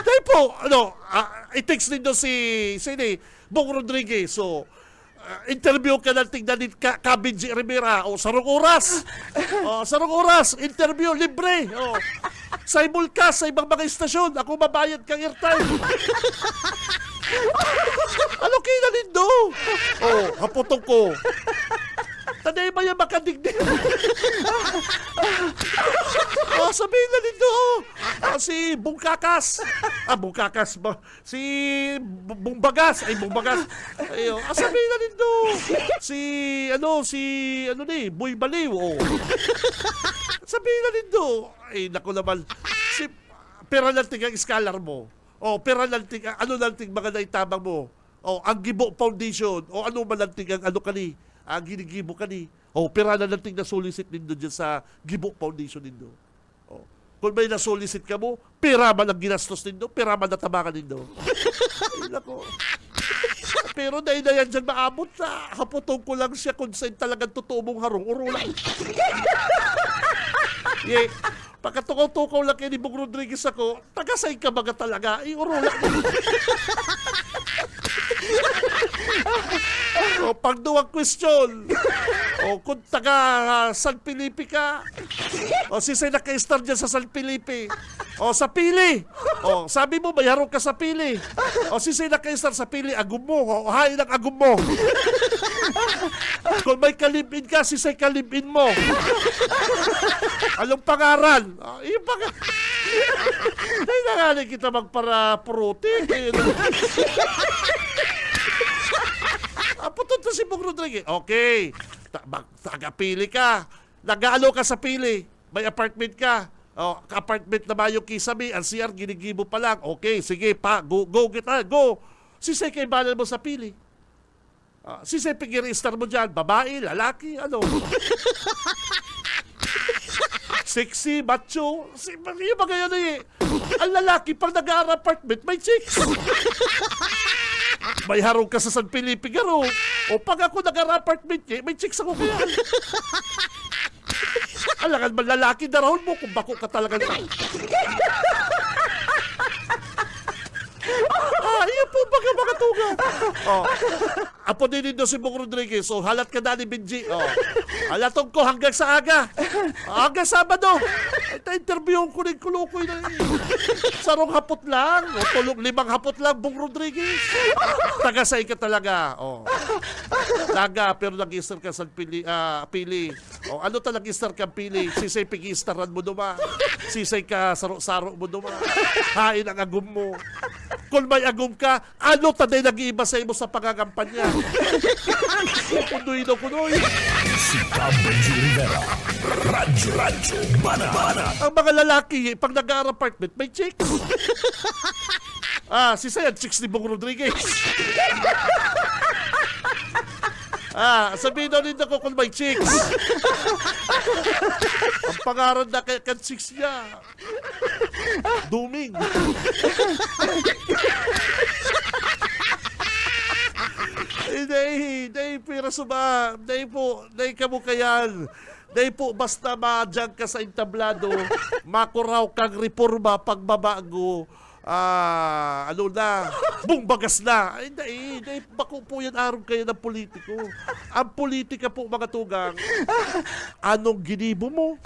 Dahil po, i-text nito si Bong Rodriguez, interview ka ng tignan ni Benji Rivera, sarong oras. Sarong oras, interview, libre. Sa Imulcas, sa ibang mga istasyon, ako mabayad kang airtime. Ano kina nindo? Hapotong ko. Tanay ba yung makadigdig? Sabihin na nindo, Si Bungkakas. Bungkakas ba? Si Bungbagas. Bungbagas. Ayo, sabihin na din do. Si Boy Baliw. Oh. Sabihin na din do. Naku naman. Si Peralantig ang scholar mo. Peralantig, lantig mga naitabang mo. Ang Gibo Foundation. Ano malantig ang kani. Ang ginigibo kani. Peralantig na solicit din do dyan sa Gibo Foundation din do. Kung may na-solicit ka mo, pera man ang ginastos nindo, pera man natabakan nindo. Ay, nako. Pero dahil na yan dyan maabot na, haputong ko lang siya kung saan talagang totoo mong harong, urulan. Pagkatukaw-tukaw lang kay ni Bong Rodriguez ako, taga-say ka baga talaga, urulan. Pag duwag question, kung taga San Felipe ka, sisay naka-star dyan sa San Felipe, sa Pili, sabi mo may harong ka sa Pili, sisay naka-star sa Pili, agum mo, hain ang agum mo. Kung may kalibin ka, sisay kalibin mo. Anong pangaran? Yung pangaran. Ay, nangaling kita magpara-protein. Puto si Bong Rodriguez. Okay. Taga-Pili ka. Nag-aalo ka sa Pili. May apartment ka. Apartment na Mayo Kisame. Ang CR, ginigibo pa lang. Okay, sige pa. Go, go. Sisay kay banan mo sa Pili. Sisay pag-i-register mo dyan. Babae, lalaki, sexy, macho. Yung mga yun ang lalaki pag nag-apartment, may chicks. May harong ka sa San Felipe garo. Pag ako nag-apartment niya, may chicks ako kaya. Alangan man lalaki na raon mo kung bako ka talaga na. Iyan po baga mga tuga. Apo din do si Bong Rodriguez. Halat ka na ni Benji. Halatong ko hanggang sa aga. Hanggang Sabado. Interviewon ko rin kulukoy na sarong hapot lang. 5 hapot lang, Bong Rodriguez. Tagasay ka talaga. Taga, pero nag-istar ka sa Pili. Ano talagang istar ka Pili? Sisay pig-istaran mo duma. Sisay ka saro-saro mo duma. Hain ang agum mo. Kung may agum ka, ano taday nag-iiba sa imo sa pangagampanya? Kunoy. Si Benji Rivera. Radyo, Bana. Ang mga lalaki, pag nag-apartment, may chicks. Si Sayan, chicks ni Bong Rodriguez. Sabihin daw nito ko kung may chicks. Ang pangaran na kay chicks niya. Duming. Hindi pira suba. Hindi kamukayan. Hindi po, basta madyang ka sa entablado, makuraw kang reforma pagbabago. Bungbagas na. Hindi, bako po yan araw kayo ng politiko. Ang politika po, mga tugang, anong ginibo mo?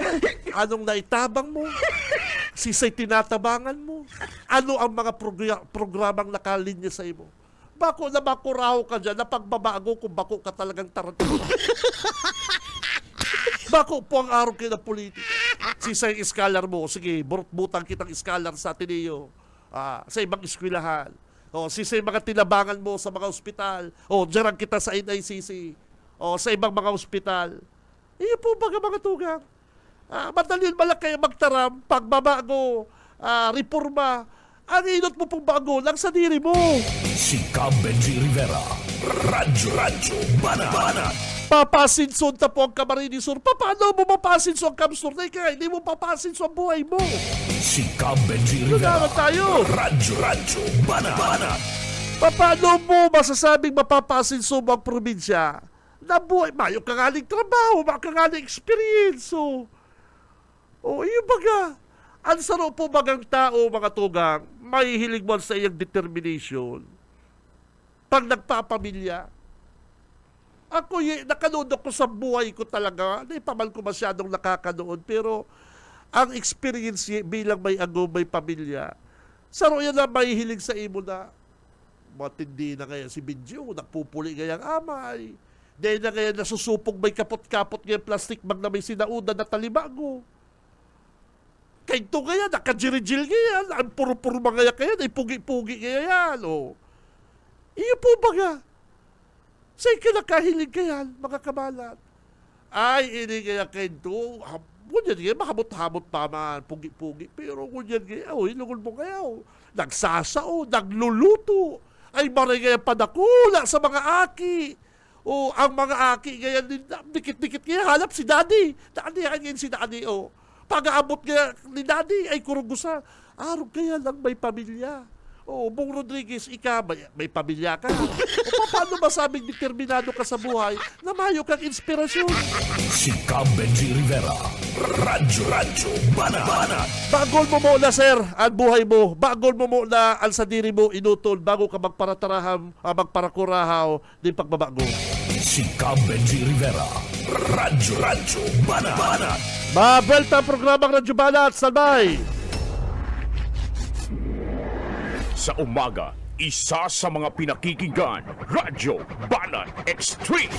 Anong naitabang mo? Sisay tinatabangan mo? Ano ang mga programang nakalinya sa imo? Bako na makuraw ka dyan na pagbabago kung bako ka talagang tarantino. Bako po ang araw kayo ng politika. Sisay scholar mo, sige, butang kitang scholar sa Ateneo. Sa ibang eskwelahan. Sisay mga tinabangan mo sa mga ospital. Diyan kita sa NICC. Sa ibang mga ospital. Iyon po mga tugang. Madalin malak kayo magtaram, pagbabago, reforma. Ang inot mo pong bago lang sa diri mo. Si Benji Rivera. Radyo, Bana. Papasinson ta po ang Camarines Sur. Paano mo mapasinso ang Camsur? Hindi mo papasinso ang buhay mo. Si Benji Rivera. Lugaran tayo. Radyo, Bana. Paano mo masasabing mapapasinso mo ang probinsya? Na buhay, mayo kangaling trabaho, makangaling experience. Iyo baga. Ang sarap po bagang tao, mga tugang, may hilig mo sa iyang determination. Pag nagpapamilya, ako nakanood ko sa buhay ko talaga, hindi pa man ko masyadong nakakanood, pero ang experience bilang may agom, may pamilya, saro yan na may hilig sa imo na matindi na kaya si Benjo, nagpupuli kayang amay. Dahil na kaya nasusupog may kapot-kapot ngayon plastic bag na may sinaudan na talibago. Kaya ito kaya, nakajirigil kaya, ang puro-puro mga kaya, ay pugi-pugi kaya yan, o. Iyo po baga. Sa'yo kinakahilig kaya, mga kabalat. Ay, ini kaya kayo ito, kunyan kaya, mahamot-hamot pa man, pugi-pugi. Pero kunyan kaya, ilungon mo kaya, nagsasao, nagluluto. Ay, maray kaya padakula sa mga aki. O, ang mga aki kaya, dikit-dikit kaya, halap si daddy. Daddy, yan si daddy, o. Pag-aabot kaya ni daddy, ay kurugusa. Araw kaya lang may pamilya. O, Bong Rodriguez, may pamilya ka. O, paano masabing determinado ka sa buhay na mayo kang inspirasyon? Si Cam Benji Rivera, Radyo Banat. Bagol mo muna, sir, ang buhay mo. Bagol mo muna ang sadiri mo inutol bago ka magparakurahaw din pagbabago. Si Cam Benji Rivera, Radyo Banat. Mabelta ang programang Radyo Banat, sabay! Sa umaga, isa sa mga pinakikinggan, Radyo Banat Extreme.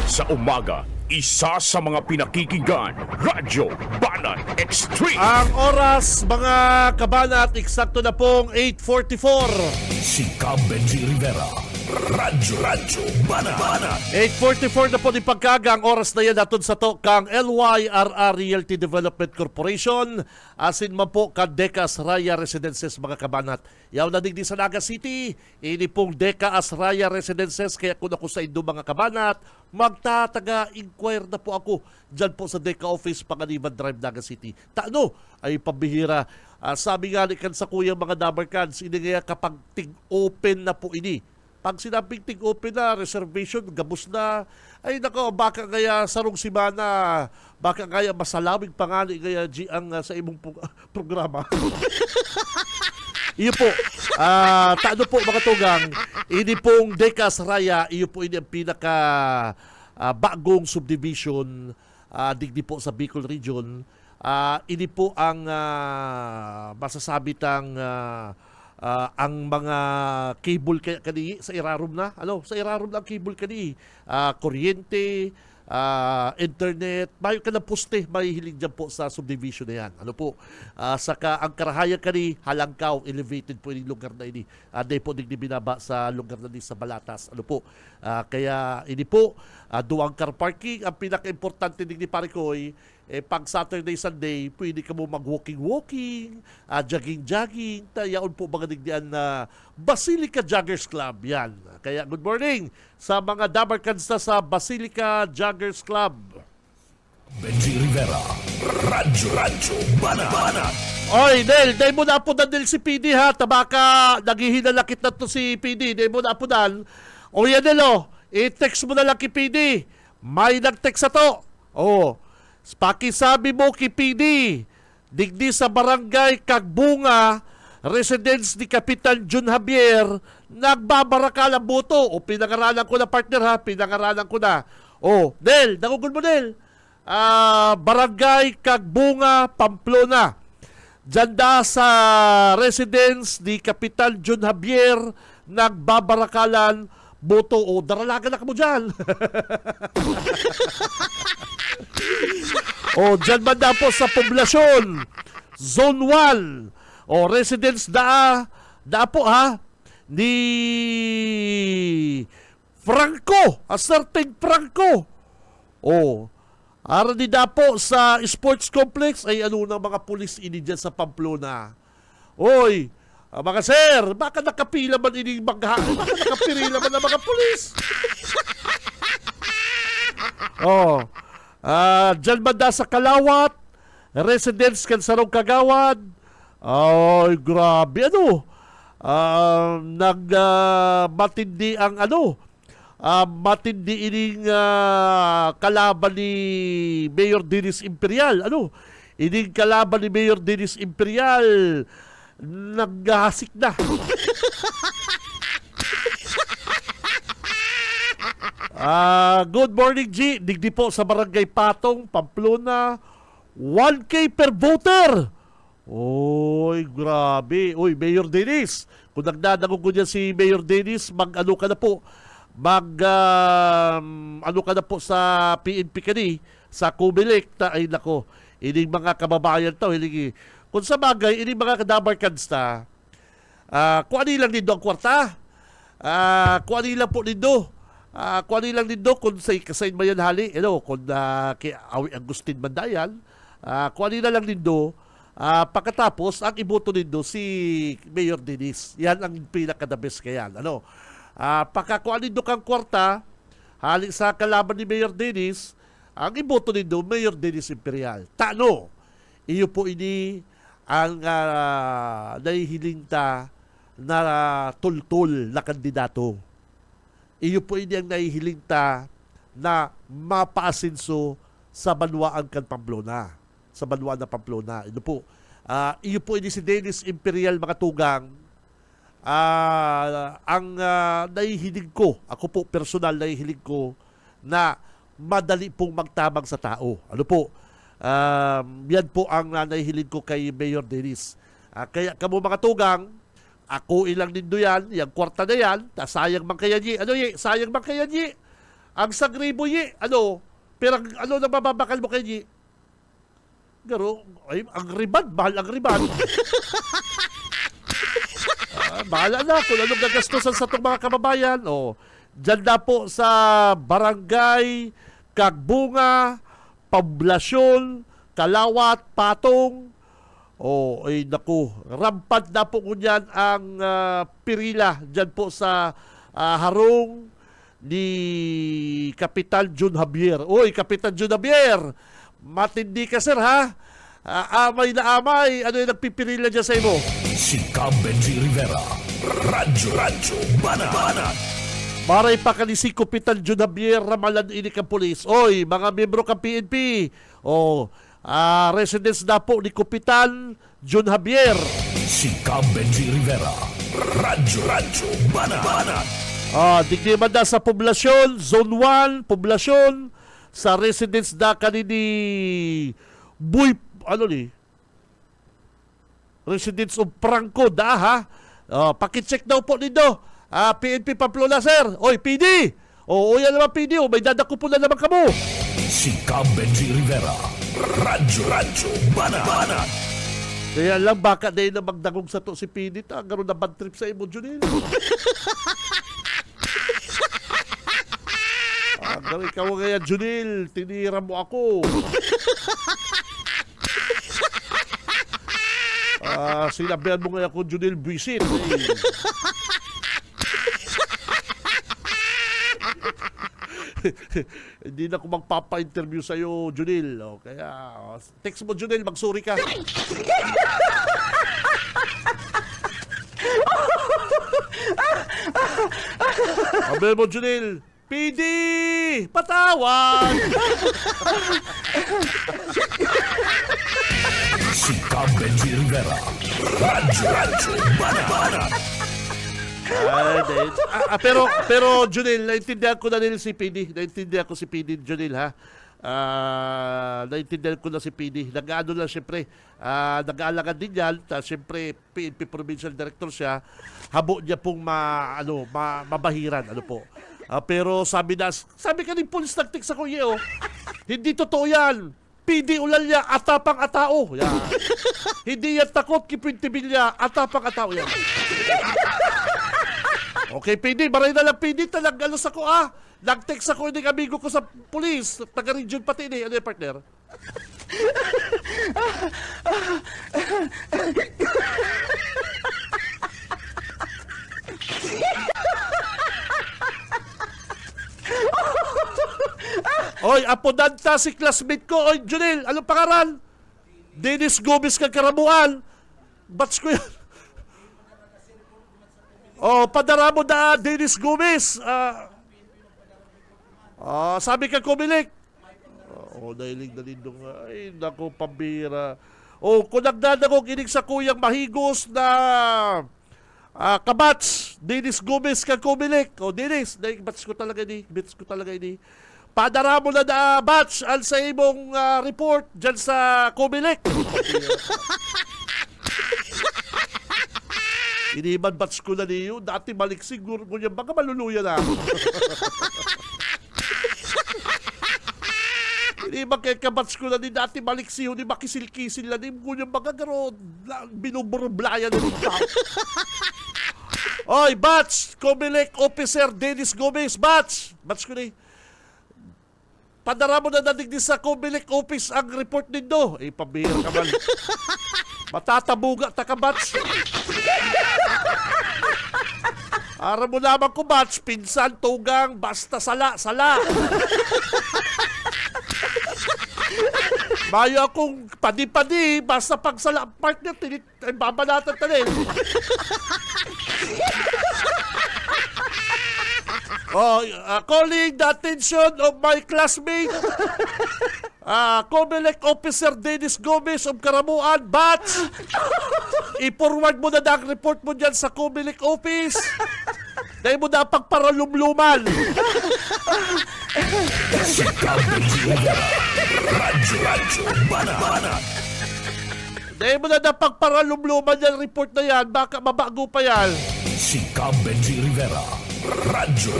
Sa umaga, isa sa mga pinakikinggan, Radyo Banat Extreme. Ang oras, mga kabanat, eksakto na pong 8:44. Si Cam Benji Rivera, Radyo Banat. 8:44 na po di pagkaga ang oras na yan atod sa to kang LYRR Realty Development Corporation asin man po ka Decas Raya Residences, mga kabanat. Yaw na digdi sa Naga City, ini pong Decas Raya Residences, kaya kung ako sa indo mga kabanat, magtataga-inquire na po ako dyan po sa Deca Office, Panganiban Drive, Naga City. Taano ay pambihira. Sabi nga ni kan sa kuyang mga Dabarkans, ini nga kapag tig-open na po ini. Pag sinabing tig-open na, reservation, gabos na, ay nako, baka kaya sarong simana, baka kaya masalawig pangali kaya ang sa imong programa. Iyo po, taano po mga tugang, ini pong Decas Raya, iyo po ini ang pinaka bagong subdivision, digdi po sa Bicol Region. Ini po ang masasabi tang ang mga cable kani sa irarum na, sa irarum na ang cable kani, kuryente, internet, mayo ka ng poste, mahihilig dyan po sa subdivision na yan. Saka ang karahayan kani, Halangkaw, elevated po yung lugar na ini. Di po digdi binaba sa lugar na sa Balatas. Kaya ini po, duwang car parking, ang pinaka-importante digdi parikoy, pag Saturday, Sunday, pwede ka mo mag-walking-walking, jogging-jogging, yaon po mga digdian na Basilica Joggers Club. Yan. Kaya good morning sa mga Dabarkans na sa Basilica Joggers Club. Benji Rivera, Radyo Banat. Oy, Del, dahil mo na po na Del si PD ha, tabaka naghihinalakit na to si PD, dahil mo na po na. O yan Del, i-text mo na lang kay PD. May nag-text sa to. Pakisabi mo kay PD, digdi sa barangay Kagbunga, residence ni Kapitan Jun Javier, nagbabarakal ang boto. Pinangaralan ko na, partner ha, pinangaralan ko na. Del, nagugol mo Del. Barangay Kagbunga, Pamplona. Diyan sa residence ni Kapitan Jun Javier, nagbabarakalan boto. Daralagan na ka mo dyan. Dyan man na po sa poblasyon, Zone 1, residence da po ha, ni Franco, a certain Franco. Ara di da po sa sports complex, ay ng mga pulis ini dyan sa Pamplona. Mga sir, baka nakapila man ini baka nakapirila man ang mga pulis. Dyan banda sa Kalawat, residence kan Sarong Kagawad. Ay, grabe, matindi ang matindi ining kalaban ni Mayor Dennis Imperial. Ining kalaban ni Mayor Dennis Imperial, naghahasik na. Good morning, G. Digdi po sa Barangay Patong, Pamplona. 1K per voter. Grabe. Mayor Dennis. Kung nagdadagong ko niya si Mayor Dennis, ka na po. Ka na po sa PNP kani, sa Kumilik ta ay nako. Ining mga kababayan to, hilingi. Kung sa bagay, ining mga kadabarkads ta, kung ano lang nindo ang kwarta, kung ano lang po nindo, kung ano lang nindo, kung sa kasain mayan hali, kung kay Awi Agustin Bandayan, kung ano lang nindo, pagkatapos, ang iboto nindo si Mayor Dennis. Yan ang pinaka-the best kayan. Pagka kung ano nindo kang kwarta, hali sa kalaban ni Mayor Dennis, ang iboto nindo, Mayor Dennis Imperial. Tano, iyo po ini ang nahihiling ta na tultul na kandidato. Iyo po ini ang nahihiling ta na mapaasinso sa Banwaan kan Pamplona. Sa Banwaan na Pamplona. Ito po. Iyo po ini si Dennis Imperial mga tugang. Ang nahihiling ko, ako po personal nahihiling ko na madali pong magtabang sa tao. Ano po? Yan po ang nahihiling ko kay Mayor Dennis. Kaya kamo mga tugang, ako ilang nindo yan, yung kwarta na yan, sayang man kaya ni, sayang man kaya ni, ang sagribo ni, pero na mababakal mo kaya ni? Garo, ang riban, mahal ang riban. Bahala na kung anong gagastusan sa itong mga kababayan. Diyan na po sa barangay, Kagbunga, Poblasyon, Kalawat, Patong. Rampant na po kunyan ang pirila dyan po sa harong ni Kapitan Jun Javier. Kapitan Jun Javier, matindi ka sir ha? Amay na amay, ano yung nagpipirila dyan sa imo? Si Benji Rivera, Radyo Banat. Maray pa ka ni si Kapitan Jun Javier Ramalan ini kang pulis. Mga miyembro kang PNP. Residence na po ni Kapitan Jun Javier. Si Benji Rivera, Radyo Banat. Digdiman na sa poblasyon, Zone 1, poblasyon, sa residence na kanini Buy, Residence of Franco, pakicheck daw po nito. PNP Pamplona, sir. PD. Yan naman PD. May dadako po na naman kamo. Si Benji Rivera, Radyo Banat. Kaya lang, baka na magdagong sa to si PD. Gano'n na bad trip sa imo, Junil. Gano'n ikaw kaya, Junil. Tinira mo ako. Sinabihan mo nga ako, Junil, buisit. Hindi na ako magpapa-interview sa'yo, Junil. Kaya, text mo, Junil, magsuri ka. Sabi mo, Junil, PD! Patawag! Si Benji Rivera, Radyo Banat. Pero Junil, naintindihan ko na nila si PD. Naintindihan ko si PD, Junil, ha? Naintindihan ko na si PD. Nag-ano lang, siyempre, nag-aalagan din yan. Siyempre, PNP Provincial Director siya. Habo niya pong mabahiran. Pero sabi ka ng pulis nag-text ako, hindi totoo yan. PD ulal niya, atapang atao. Yan. Hindi yan takot, kipintibilya, atapang atao yan. Okay, PD, maray na lang PD, talagalos ako nag-text ako yung amigo ko sa pulis, taga-region pati ni, yung partner? Apodanta si classmate ko. Junil, anong pangaran? Dennis Gomez Kagkaramuan. Batch ko yan. Padara mo na, Dennis Gomez. Sabi ka Kumilik. Dahilig na lindong. Ay, naku, pambira. Kung nagdadagong inig sa kuyang mahigos na kabats, Dennis Gomez kang Kumilik. Dennis, batch ko talaga ini. Padara mo na batch al sa imong report dyan sa Kumilik. Iniman batch ko na niyo. Dati balik siguro ko niya. Baka maluluya na. Hindi ba kay kabats ko na din dati maliksiyo, di ba kisil-kisil na din ko yung mga garo, binuburublayan na din tao. Oy, Bats! Comelec Officer Dennis Gomez, Bats! Bats ko na padara mo na nadigdi sa Comelec Office ang report nindo. Pabihir ka man. Matatabuga ta ka, Bats. Ara mo naman ko, Bats. Pinsan, tugang, basta sala. Mayo akong padi-padi, basta pag sala partner, babanatan tanin. Calling the attention of my classmate, Comelec Officer Dennis Gomez of Karamuan, Bats! I-forward mo na ang report mo dyan sa Comelec Office. Dahil mo na pagparalumluman. Dahil mo na pagparalumluman yung report na yan, baka mabago pa yan. Si Cam Benji Rivera, Radyo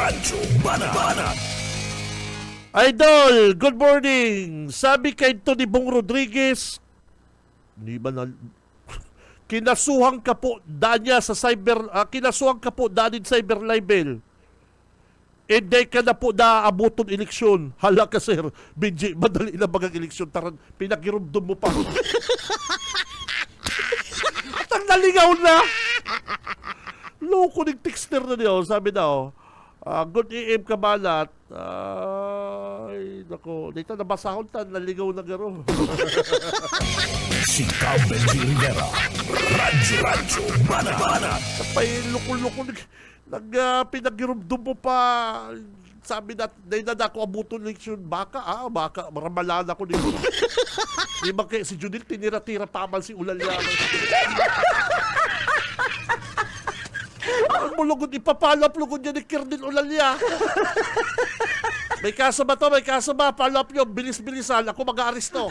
Banat. Idol, good morning. Sabi kay Tony Bong Rodriguez, di ba na kinasuhang ka po danya sa cyber, kinasuhang ka po danin cyber libel. Hindi ka na po naabuton eleksyon. Hala ka, sir. Benji, madali na bagang eleksyon. Taran, pinagirumdum mo pa. At ang naligaw na. Loko ng texter na niyo. Sabi na, good AM Kabalat. Ay, nako. Dito nabasahon ta. Naligaw na garo. Si Cam Benji Rivera, Radyo Banat. Kapay loko-loko. Pinagirumdum mo pa. Sabi na, dahil na ako abuton eleksyon. Baka, maramalan ako dito. Di ba kaya si Judith tinira-tira paman si Ulalya. Ang mulugod, ipapalap lugod niya ni Kerdin Ulalya. May kaso ba to? May kaso ba? Palap nyo, bilis-bilisan. Ako mag-aaresto.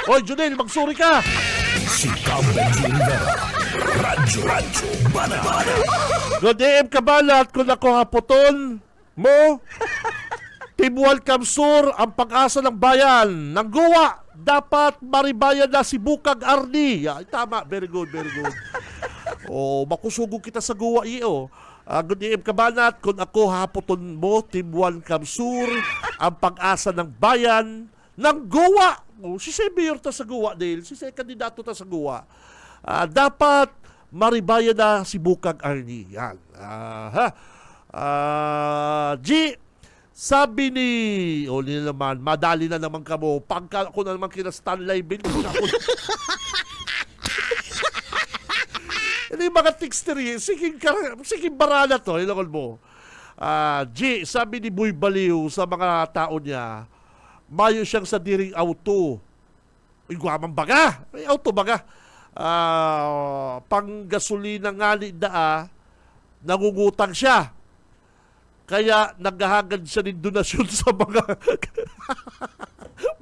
Hoy, Junel, magsuri ka. Si Cam Benji Rivera, Radyo Banat. Good AM Kabalat, kung ako haputon mo, Team Welcome Sur, ang pag-asa ng bayan. Nang guwa, dapat maribayan na si Bukag Arni. Tama, very good. Makusugog kita sa guwa iyo. Good AM Kabalat, kung ako haputon mo, Team Welcome Sur, ang pag-asa ng bayan. Nang guwa, si Mayor ta sa guwa, Dale. Si kandidato ta sa guwa. Dapat maribayan na si Bukag Arni. Yan. G, sabi ni, nila naman, madali na naman ka mo. Pagka ako na naman kina Stanley Bill, hindi mga texter yun. Sige barala to. Ilangol mo. G, sabi ni Boy Baliw sa mga tao niya, mayo siyang sa diring auto. Iguamang baga. May auto baga. Pang gasolina nga ni nangungutang siya. Kaya naghahagad siya ng donasyon sa mga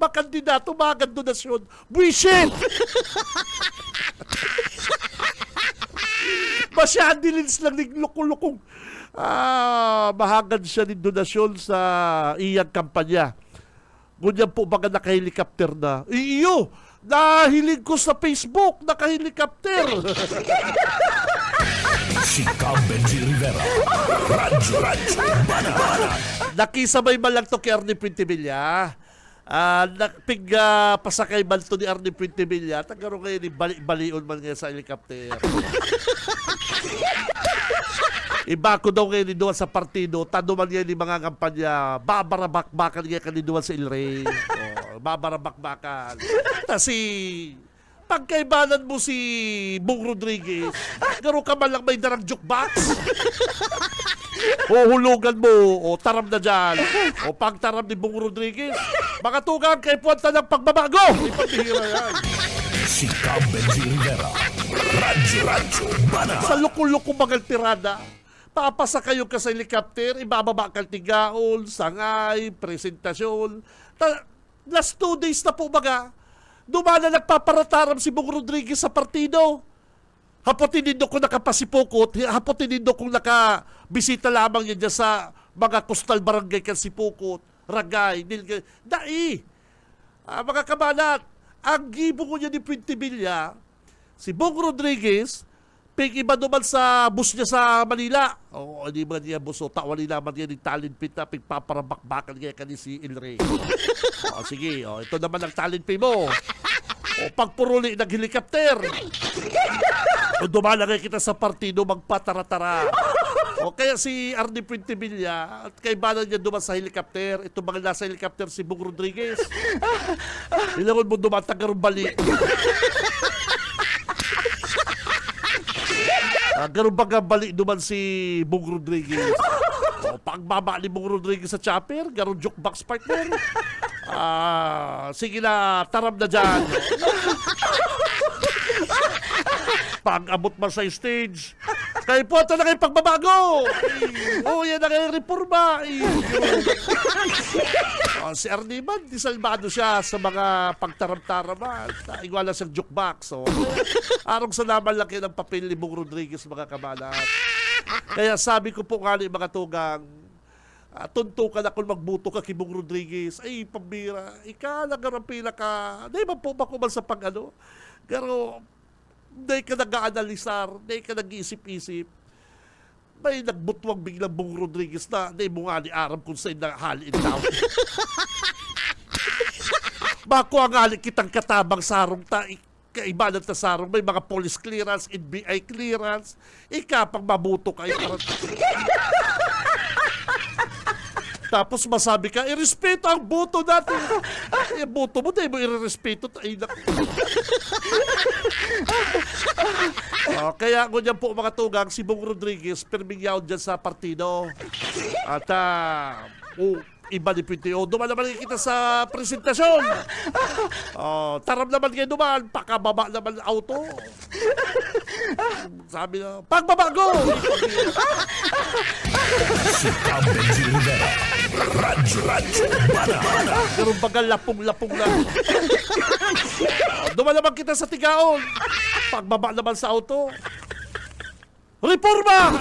makandidato, mahagad donasyon. Buisit! Masyadilins lang ng lukong-lukong. Mahagad siya ng donasyon sa iyang kampanya. Ngunyan po baga naka-helicopter na. Iyo! Nahilig ko sa Facebook, naka-helicopter. Si Cam Benji Rivera, Radyo Banat. Nakisabay man lang to kay Arnie Puentevilla. Nakpig pasakay man to ni Arnie Puentevilla. Tagaro kayo ni bali-balion man nga sa helicopter. Iba ko daw ngayon ni Duan sa partido, tanuman niya ni mga kampanya, babarabakbakan niya kaniduan sa El Rey. Babarabakbakan. Kasi, pagkaibanan mo si Bong Rodriguez, garo ka man lang may darang jukebox. Hulugan mo, taram na dyan. Pagtaram ni Bong Rodriguez, makatugang kay puwanta ng pagbabago. Ipabihira yan. Si Cam Benji Rivera, Radyo Banat. Sa lukong-lukong bagal tirada, papasa kayo ka sa helicopter, ibababa kang tigaon, sangay, presentasyon. Last 2 days na po baga, dumana nagpaparataram si Bong Rodriguez sa partido. Hapotin nindo kung nakapasipukot, hapotin nindo kung nakabisita lamang yan sa mga coastal barangay kan sipukot. Ragay, Dai! Mga kabanat, ang gibo ko niya ni Puente Villa, si Bong Rodriguez, pig iba naman sa bus niya sa Manila. O, hindi man niya bus, o tawali naman niya ni talent pit na pigpaparabakbakan niya kani si El Rey. O, sige, ito naman ang talent pay mo. O, pagpuruli ng helicopter. O, dumalagay kita sa partido, magpatara-tara. O, kaya si Arnie Puente Villa, at kaibanan niya duman sa helicopter. Ito mga nasa helicopter si Bong Rodriguez. Ilangon mo duman, tagarubali. Ganun baga balik duman si Bong Rodriguez. O, pagbaba ni Bong Rodriguez sa chopper, ganun jukebox partner. Sige na, taram na dyan. Pag-abot man sa stage, kayo po, ito na kayo pagbabago. Yan na kayo reforma. Si Arniman, disalbado siya sa mga pagtaram-taraman. Iguala siyang jukebox. Arong sa naman lang ng papel ni Bong Rodriguez, mga kabalat. Kaya sabi ko po nga ni mga tugang, tunto ka na kung magbuto ka kay Bong Rodriguez. Ay, pambira, nagarampila ka. Di ba po makuman sa pag-ano? Pero, di ka nag-aanalisar, di ka nag-iisip-isip. May nagbutwang biglang Bong Rodriguez na di mo nga ni Aram kung sa'yo na halin daw. Bako ang halin kitang katabang sarong ta, kaiba ng tasarong, may mga police clearance, NBI clearance, pag mabuto ka, tapos masabi ka, irespeto ang boto natin. Boto mo, di mo irespeto. Kaya ngunyan po mga tugang, si Bong Rodriguez, permingyaw dyan sa partido. At, iba ni PTO. Duman naman kita sa presentasyon. Taram naman kayo duman. Pakababa naman ang auto. Sabi na, pagbabago! Si Benji Rivera, Radyo Bana. Ganun baga lapong-lapong lang. Duman naman kita sa Tigaon. Pagbaba naman sa auto. Reforma!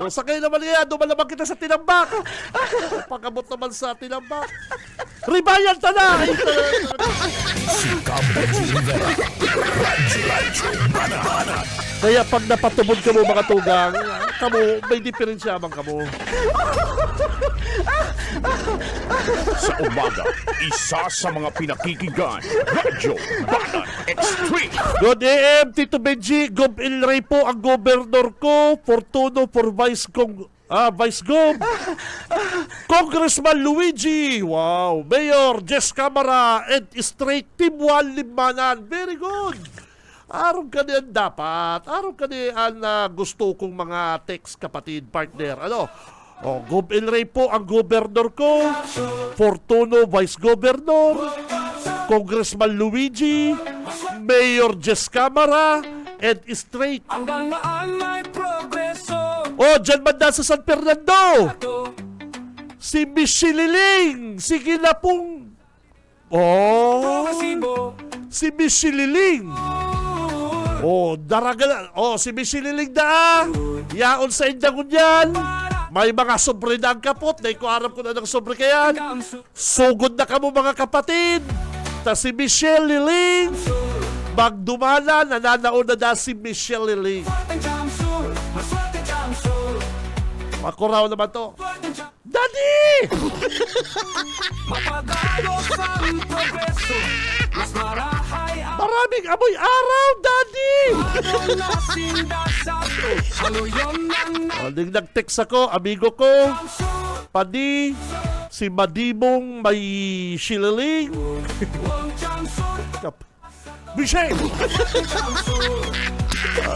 Sakay naman niya, duman naman kita sa Tinambak. Pagabot naman sa Tinambak. Ribayan ta na! Si Benji Rivera, Radyo Bana. Kaya pag napatubod ka mo mga tugang, kamo, may diferensya man kamo. Sa umaga, isa sa mga pinakikinggan, Radyo Bana Extreme. Good AM, Tito Benji. Gob El Rey po ang gobernador ko. Fortuno for Vice Gov. Congressman Luigi. Wow. Mayor Jess Camara and Straight Team 1 Limanan. Very good. Araw ka niyan dapat. Araw ka niyan gusto kong mga text kapatid, partner. Gob El Rey po ang gobernador ko. Fortuno Vice Governor. Congressman Luigi. Mayor Jess Camara and Straight. Hanggang naan may progreso. Dyan banda sa San Fernando. Si Michelle Liling. Sige na pong. Si Michelle Liling. Daraga na. Si Michelle Liling na. Yaon sa indangon yan. May mga sobre na ang kapot. Dahil ko harap ko na ng sobre kayan. Sugod na ka mo mga kapatid. Si Michelle Liling. Magdumana, nananaon na si Michelle Liling. Makuraw naman to. Daddy! Maraming amoy araw, Daddy! Nag-text ako, amigo ko, Padi, si Madimong may shililing. Michelle!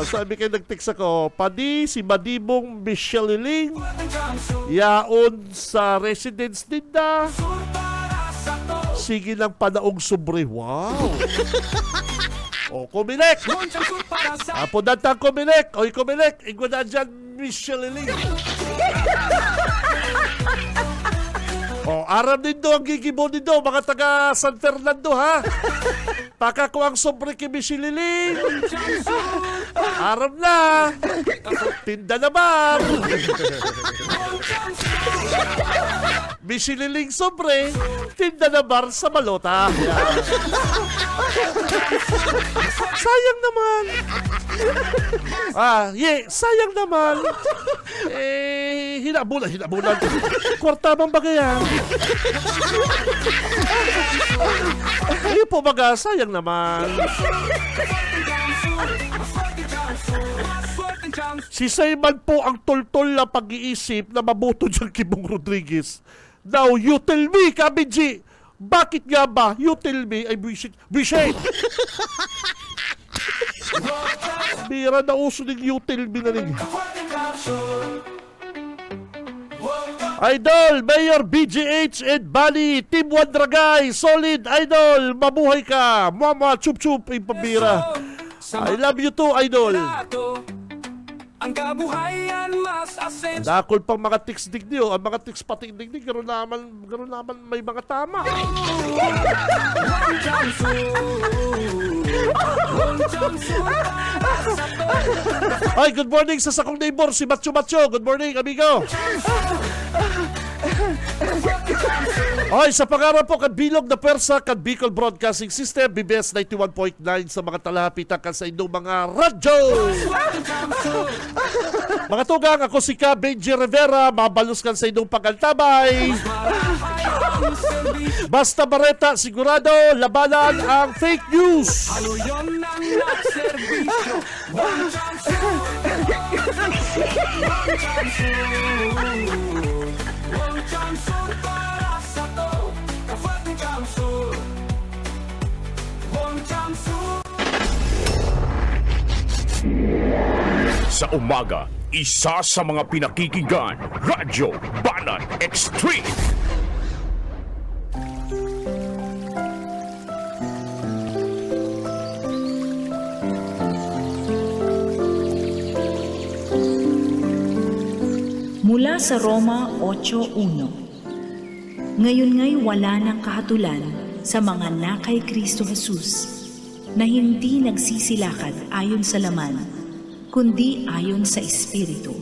Sabi kayo nag-text ako, Padi, si Madimong Michelle Liling, yaon sa residence ninda. Sige ng panaong sobre. Wow! Kumilik! Apo datang kumilik! Kumilik! Igwa na dyan, Michelle Liling. O, aram din do ang gigibo din do, mga taga San Fernando, ha? Pakakuang sobre kimi sililing. Aram na. Tinda naman. Misililing sobre, tinda na bar sa balota. Yan. Sayang naman. Sayang naman. Hinabulan. Kwarta bang bagayan? Po baga, sayang naman. Si Sayman po ang tol-tol na pag-iisip na mabuto dyan kay Bong Rodriguez. Now, you tell me, Kabidji, bakit nga ba, you tell me, ay buisit. Bira na uso ng you tell me na rin. Idol, Mayor BGH and Bali, Team Wandragay, solid, idol, mabuhay ka. Mama, chup-chup, ay pabira. I love you too, idol. Ang kabuhayan mas asen. Dakol pang mga tics digniyo, ang mga tics pati digni, gano'n naman may mga tama. Ay, good morning sa sakong neighbor, si Macho. Good morning, amigo. Ay, sa pangarap po, kadbilog na persa, kadbicol Broadcasting System, BBS 91.9 sa mga talahapitan sa inyong mga radyo. Mga tugang, ako si Ka Benji Rivera, mabalos kan sa inyong pagantabay. Basta Bareta, sigurado, labanan ang fake news. Ano yun ang nagserbisyo? One chance. One chance para sa to. Kafating kamso. One chance. Sa umaga, isa sa mga pinakikinggan, Radyo Banat Extreme. Mula sa Roma 8:1. Ngayon nga'y wala ng kahatulan sa mga nakay Kristo Jesus, na hindi nagsisilakad ayon sa laman, kundi ayon sa Espiritu.